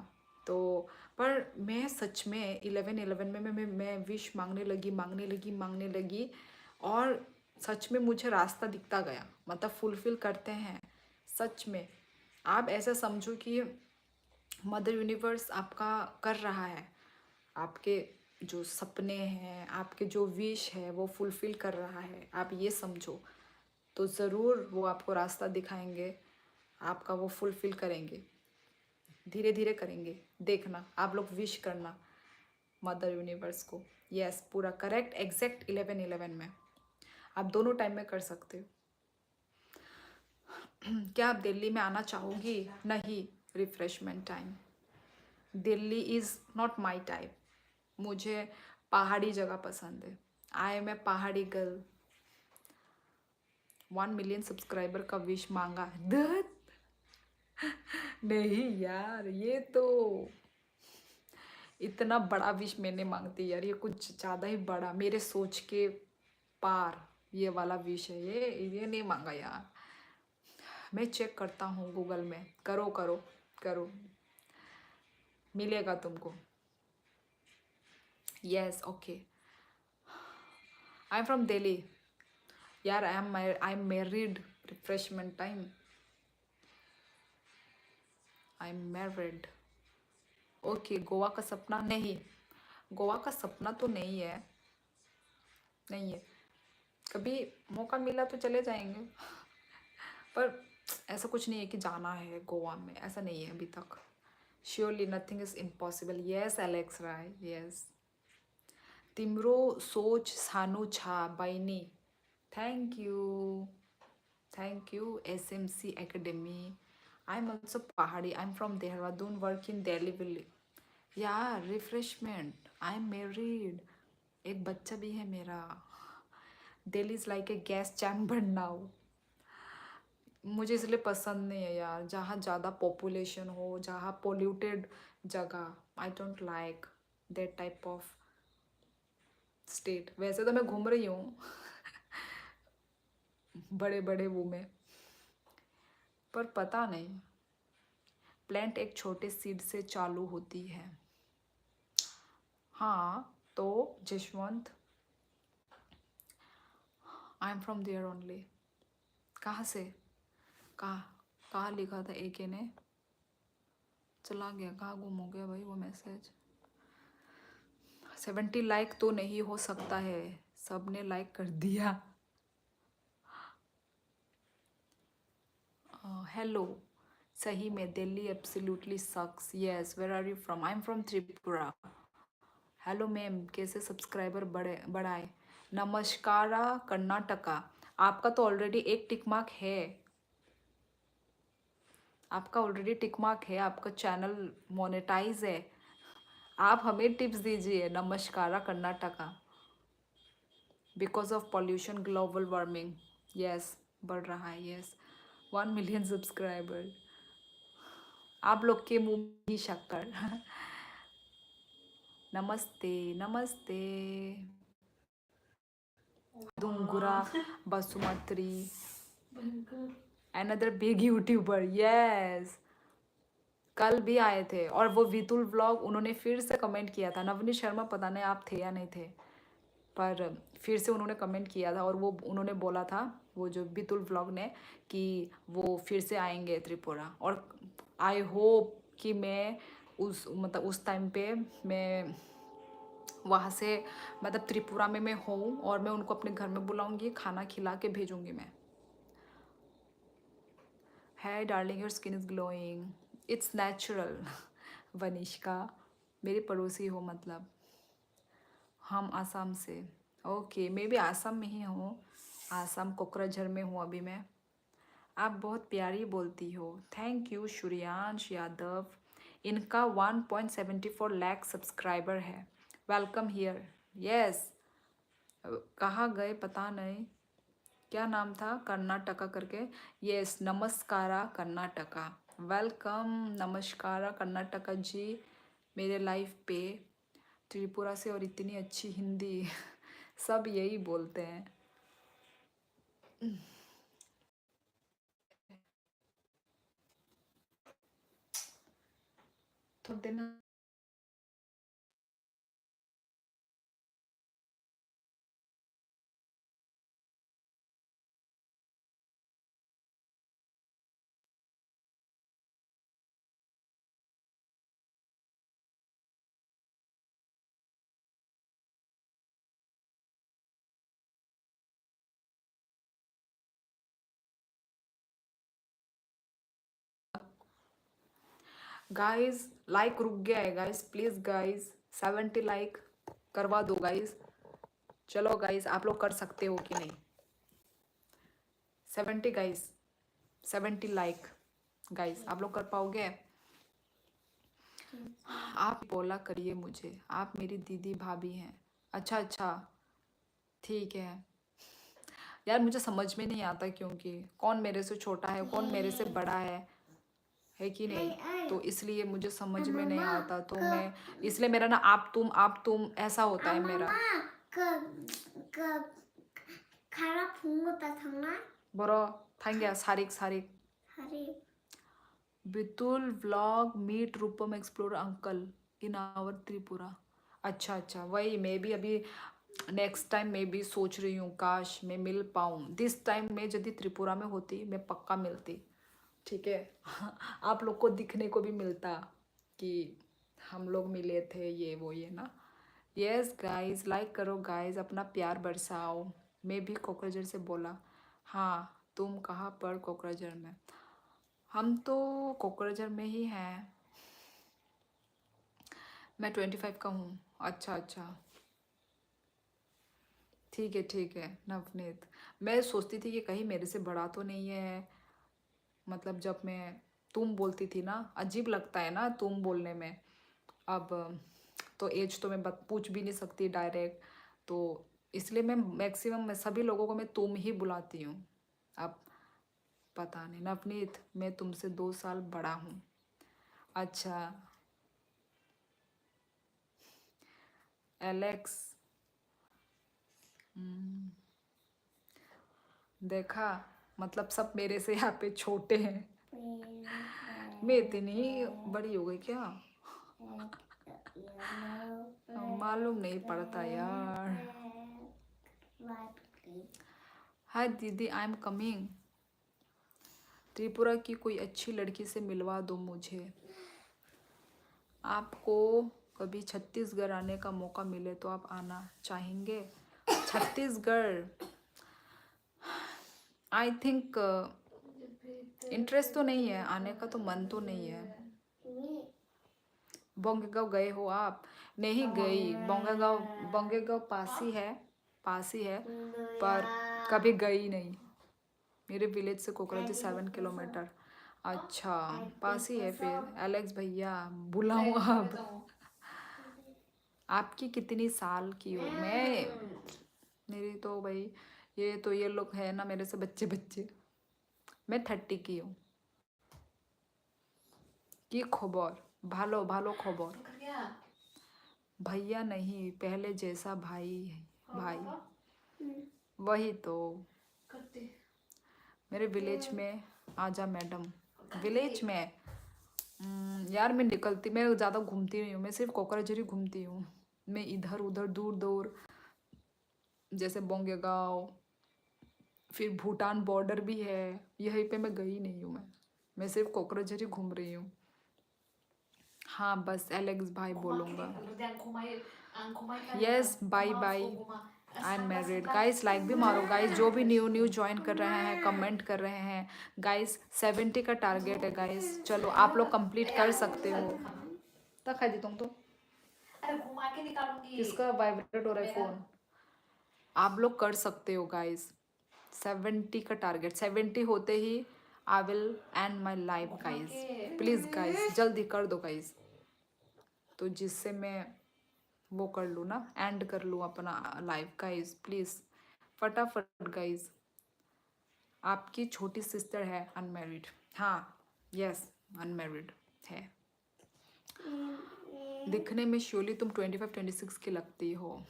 तो पर मैं सच में 11/11 में मैं विश मांगने लगी। और सच में मुझे रास्ता दिखता गया, मतलब फुलफिल करते हैं सच में। आप ऐसा समझो कि मदर यूनिवर्स आपका कर रहा है, आपके जो सपने हैं, आपके जो विश है वो फुलफिल कर रहा है, आप ये समझो। तो ज़रूर वो आपको रास्ता दिखाएंगे, आपका वो फुलफिल करेंगे, धीरे धीरे करेंगे। देखना, आप लोग विश करना मदर यूनिवर्स को। यस, पूरा करेक्ट, एग्जैक्ट 11/11 में। आप दोनों टाइम में कर सकते हो। क्या आप दिल्ली में आना चाहोगी? नहीं, refreshment time. Delhi is not my type. मुझे पहाड़ी जगह पसंद है। आई एम ए पहाड़ी गर्ल। 1 मिलियन सब्सक्राइबर का विश मांगा, धत। नहीं यार, ये तो इतना बड़ा विश मैंने मांगती यार, ये कुछ ज़्यादा ही बड़ा, मेरे सोच के पार ये वाला विश है। ये नहीं मांगा यार। मैं चेक करता हूँ गूगल में। करो करो करो, मिलेगा तुमको। Yes, okay. I am from Delhi यार। I am married. Refreshment time, I am married. Okay, Goa का सपना नहीं, गोवा का सपना तो नहीं है, नहीं है। कभी मौका मिला तो चले जाएंगे, पर ऐसा कुछ नहीं है कि जाना है गोवा में, ऐसा नहीं है अभी तक। Surely nothing is impossible. Yes Alex Rai, yes. तिम्रो सोच सानो छा बहिनी। Thank you SMC Academy. I'm also Pahadi. I'm from Dehradun, work in Delhi village. यार रिफ्रेशमेंट, आई एम मैरिड, एक बच्चा भी है मेरा। Delhi is like a gas chamber now. मुझे इसलिए पसंद नहीं है यार, जहाँ ज़्यादा पॉपुलेशन हो, जहाँ पोल्यूटेड जगह। I don't like that type of state. वैसे तो मैं घूम रही हूँ बड़े बड़े वो में, पर पता नहीं। प्लांट एक छोटे सीड से चालू होती है। हाँ, तो Jaswant, I am from there only. कहाँ से? कहाँ लिखा था AK ने? चला गया, कहाँ गुम हो गया भाई वो मैसेज। 70 लाइक तो नहीं हो सकता है, सबने लाइक कर दिया। हेलो, सही में Delhi absolutely sucks. Yes, where are you from? I am from Tripura. Hello ma'am, कैसे सब्सक्राइबर बढ़ाए? नमस्कारा कर्नाटका। आपका तो ऑलरेडी एक टिक मार्क है, आपका ऑलरेडी टिक मार्क है, आपका चैनल मोनेटाइज है। आप हमें टिप्स दीजिए। नमस्कारा Karnataka. Because of pollution, global warming. Yes, बढ़ रहा है। Yes, 1 million subscriber. आप लोग के मुंह में ही शक्कर। नमस्ते नमस्ते। Dungura Basumatary, another big YouTuber. Yes, कल भी आए थे, और वो वितुल व्लॉग, उन्होंने फिर से कमेंट किया था। नवनीत शर्मा, पता नहीं आप थे या नहीं थे, पर फिर से उन्होंने कमेंट किया था। और वो उन्होंने बोला था, वो जो बितुल व्लॉग ने, कि वो फिर से आएंगे त्रिपुरा। और आई होप कि मैं उस टाइम पे मैं वहाँ से, मतलब त्रिपुरा में मैं हूँ, और मैं उनको अपने घर में बुलाऊंगी, खाना खिला के भेजूंगी मैं। है darling, your skin is glowing, it's natural. Vanishka, मेरी पड़ोसी हो मतलब। हम आसाम से। ओके, मैं भी आसाम में ही हूँ, आसाम कोकराझार में हूँ अभी मैं। आप बहुत प्यारी बोलती हो। Thank you Suryansh Yadav. इनका 1.74 लाख सब्सक्राइबर है। Welcome here. यस, कहाँ गए पता नहीं। क्या नाम था, कर्नाटका करके। यस, नमस्कारा कर्नाटका। वेलकम नमस्कारा कर्नाटका जी मेरे लाइफ पे। त्रिपुरा से और इतनी अच्छी हिंदी सब यही बोलते हैं। थोड़ी देर ना गाइस, लाइक रुक गया है गाइस, प्लीज गाइस 70 लाइक करवा दो गाइस। चलो गाइस, आप लोग कर सकते हो कि नहीं? 70 गाइस, 70 लाइक गाइस, आप लोग कर पाओगे? आप बोला करिए मुझे, आप मेरी दीदी भाभी हैं। अच्छा अच्छा, ठीक है यार, मुझे समझ में नहीं आता क्योंकि कौन मेरे से छोटा है कौन मेरे से बड़ा है कि नहीं, तो इसलिए मुझे समझ में नहीं आता, तो मैं इसलिए मेरा ना आप तुम ऐसा होता है मेरा। खराब होता था ना। बरो थैंक सारिक सारिक अरे Bitul vlog meet Rupam explore uncle in our Tripura. अच्छा अच्छा, वही मैं भी अभी नेक्स्ट टाइम मैं भी सोच रही हूँ, काश मैं मिल पाऊँ। दिस टाइम मैं यदि त्रिपुरा में होती मैं पक्का मिलती, ठीक है आप लोग को दिखने को भी मिलता कि हम लोग मिले थे, ये वो ये ना। यस गाइस, लाइक करो गाइस, अपना प्यार बरसाओ। मैं भी कोकराझार से बोला। हाँ, तुम कहाँ पर? कोकराझार में। हम तो कोकराझार में ही हैं। मैं 25 का हूँ। अच्छा अच्छा, ठीक है नवनीत। मैं सोचती थी कि कहीं मेरे से बड़ा तो नहीं है, मतलब जब मैं तुम बोलती थी ना, अजीब लगता है ना तुम बोलने में। अब तो एज तो मैं पूछ भी नहीं सकती डायरेक्ट, तो इसलिए मैं मैक्सिमम मैं सभी लोगों को मैं तुम ही बुलाती हूँ। अब पता नहीं नवनीत, मैं तुमसे 2 साल बड़ा हूँ। अच्छा, एलेक्स, देखा, मतलब सब मेरे से यहाँ पे छोटे हैं। मैं इतनी बड़ी हो गई क्या? मालूम नहीं पड़ता यार। हाय दीदी, आई एम कमिंग। त्रिपुरा की कोई अच्छी लड़की से मिलवा दो मुझे। आपको कभी छत्तीसगढ़ आने का मौका मिले तो आप आना चाहेंगे? छत्तीसगढ़ आई थिंक इंटरेस्ट तो नहीं है, आने का तो मन तो नहीं है। बोंगेगांव गए हो आप? नहीं गई बोंगेगांव। बोंगेगांव पास ही है, पर कभी गई नहीं। मेरे विलेज से कोकराझार 7 किलोमीटर। अच्छा, पास ही है फिर। एलेक्स भैया बुलाऊं अब? आपकी कितनी साल की हो? मैं मेरी तो भाई, ये लोग है ना मेरे से बच्चे बच्चे। मैं 30 की हूँ। की खबर? भालो भालो खबर। भैया नहीं, पहले जैसा भाई है। भाई वही तो। मेरे विलेज में आजा मैडम। विलेज में यार मैं निकलती, मैं ज़्यादा घूमती नहीं हूँ, मैं सिर्फ कोकराझार ही घूमती हूँ। मैं इधर उधर दूर दूर, जैसे बोंगेगांव, फिर भूटान बॉर्डर भी है, यहीं पे मैं गई नहीं हूँ। मैं सिर्फ कोकराझार ही घूम रही हूँ। हाँ बस एलेक्स भाई बोलूँगा। Yes, bye bye, I am married. Guys like भी मारो गाइस, जो भी न्यू ज्वाइन कर रहे हैं, कमेंट कर रहे हैं गाइस। 70 का टारगेट है गाइस, चलो आप लोग कंप्लीट कर सकते हो। तक खा दी तुम तो। अरे घुमा के निकालूंगी। किसका वाइब्रेट हो रहा है फोन? आप लोग कर सकते हो गाइस। 70 का टारगेट, 70 होते ही I will end my life guys. Please guys जल्दी कर दो गाइस, तो जिससे मैं वो कर लूँ ना, एंड कर लूँ अपना लाइफ गाइस, प्लीज़ फटाफट गाइस। आपकी छोटी सिस्टर है अनमैरिड, हाँ यस अनमैरिड है। दिखने में श्योरली तुम 25-26 की लगती हो।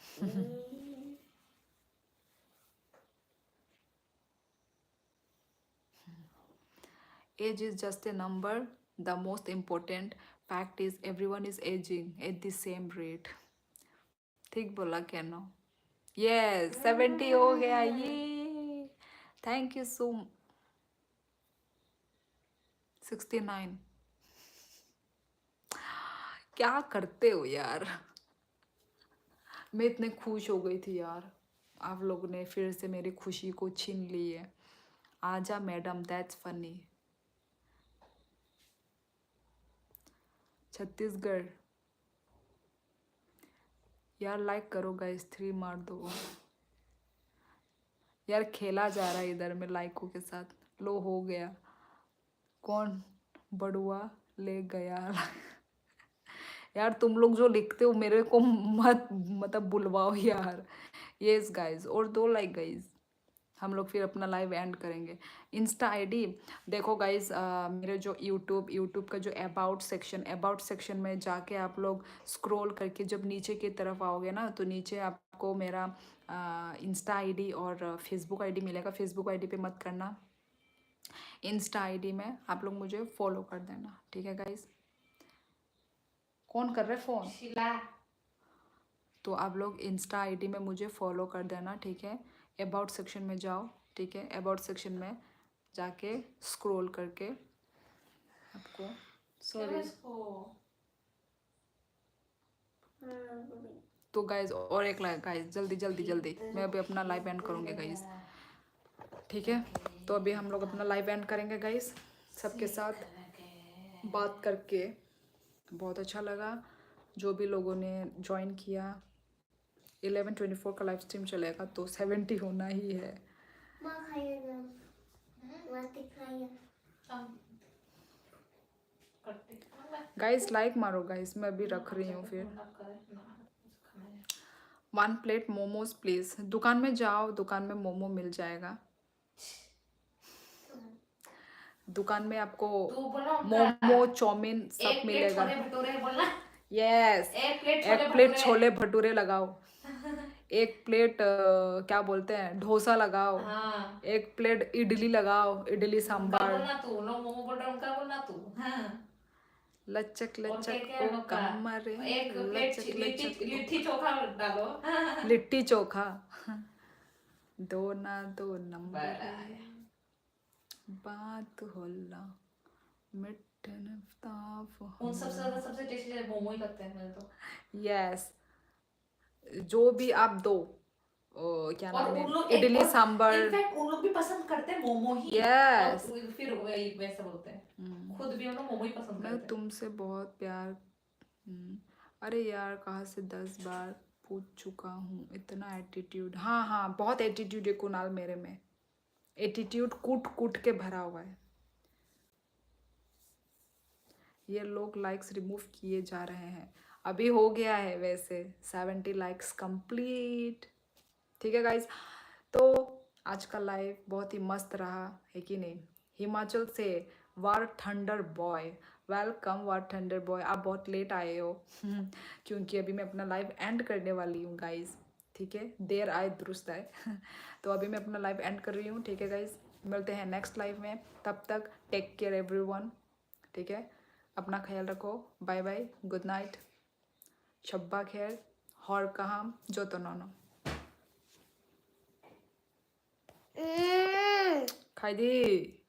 Age is just a number, the most important fact is everyone is ageing at the same rate. ठीक बोला क्या नो? यस 70 हो गया ये। Thank you so 69। क्या करते हो यार, मैं इतने खुश हो गई थी यार, आप लोगों ने फिर से मेरी खुशी को छीन ली है। आजा मैडम दैट्स फनी। छत्तीसगढ़ यार, लाइक करो गाइस, 3 मार दो यार, खेला जा रहा है इधर में लाइकों के साथ। लो हो गया, कौन बड़ुआ ले गया। यार तुम लोग जो लिखते हो मेरे को मत मतलब बुलवाओ यार। यस गाइज, और 2 लाइक गाइज, हम लोग फिर अपना लाइव एंड करेंगे। इंस्टा आईडी देखो गाइज, मेरे जो यूट्यूब का जो अबाउट सेक्शन में जाके आप लोग स्क्रॉल करके जब नीचे की तरफ आओगे ना, तो नीचे आपको मेरा इंस्टा आईडी और फेसबुक आईडी मिलेगा। फेसबुक आईडी पे मत करना, इंस्टा आईडी में आप लोग मुझे फॉलो कर देना, ठीक है गाइज। कौन कर रहे फ़ोन? शिला। तो आप लोग इंस्टा आईडी में मुझे फॉलो कर देना, ठीक है। अबाउट सेक्शन में जाओ, ठीक है, अबाउट सेक्शन में जाके स्क्रॉल करके आपको सॉरी तो गाइज और एक लाइक गाइज, जल्दी जल्दी जल्दी, मैं अभी अपना लाइव एंड करूँगी गाइज, ठीक है। तो अभी हम लोग अपना लाइव एंड करेंगे गाइज। सबके साथ बात करके बहुत अच्छा लगा, जो भी लोगों ने ज्वाइन किया। 11:24 का लाइव स्ट्रीम चलेगा, तो 70 होना ही है। गाइस लाइक मारो गाइस, मैं अभी रख रही हूँ फिर। 1 प्लेट मोमोज प्लीज। दुकान में जाओ, दुकान में मोमो मिल जाएगा। दुकान में आपको मोमो चाउमीन सब मिलेगा। यस, एक प्लेट छोले भटूरे लगाओ। एक प्लेट क्या बोलते हैं, डोसा लगाओ। हाँ। एक प्लेट इडली लगाओ, इडली सांभर। मोमो बोल रहा हूँ, उनका बोलना तू। हाँ। लचक और लचक क्या ओ होगा? कमरे, एक लचक प्लेट लचक लिट्टी चोखा डालो। लिट्टी चोखा। 2 ना 2 नंबर बात होला मिठन ताफ। उन सबसे ज्यादा सबसे टेस्टी मोमो ही लगते हैं मुझे तो। यस, जो भी आप दो, क्या और नाम उन लोग है, इडली सांभर। इनफैक्ट उन लोग भी पसंद करते हैं मोमो ही। यस, और फिर वही वैसे बोलते हैं, खुद भी हम लोग मोमो ही पसंद मैं करते हैं। तुमसे बहुत प्यार। अरे यार, कहाँ से 10 बार पूछ चुका हूँ, इतना एटीट्यूड। हाँ हाँ, बहुत एटीट्यूड है कुणाल मेरे में। एटीट्यूड कूट कूट के भरा हुआ है। ये लोग लाइक्स रिमूव किए जा रहे हैं। अभी हो गया है वैसे 70 लाइक्स कंप्लीट, ठीक है गाइज। तो आज का लाइव बहुत ही मस्त रहा है कि नहीं। हिमाचल से वार थंडर बॉय, वेलकम वार थंडर बॉय। आप बहुत लेट आए हो क्योंकि अभी मैं अपना लाइव एंड करने वाली हूँ गाइज, ठीक है। देर आए दुरुस्त आए। तो अभी मैं अपना लाइव एंड कर रही हूँ, ठीक है गाइज। मिलते हैं नेक्स्ट लाइव में, तब तक टेक केयर एवरीवन, ठीक है। अपना ख्याल रखो, बाय बाय, गुड नाइट, शब्बा खैर, हौर कहाम जो तो नौनो खाई दी।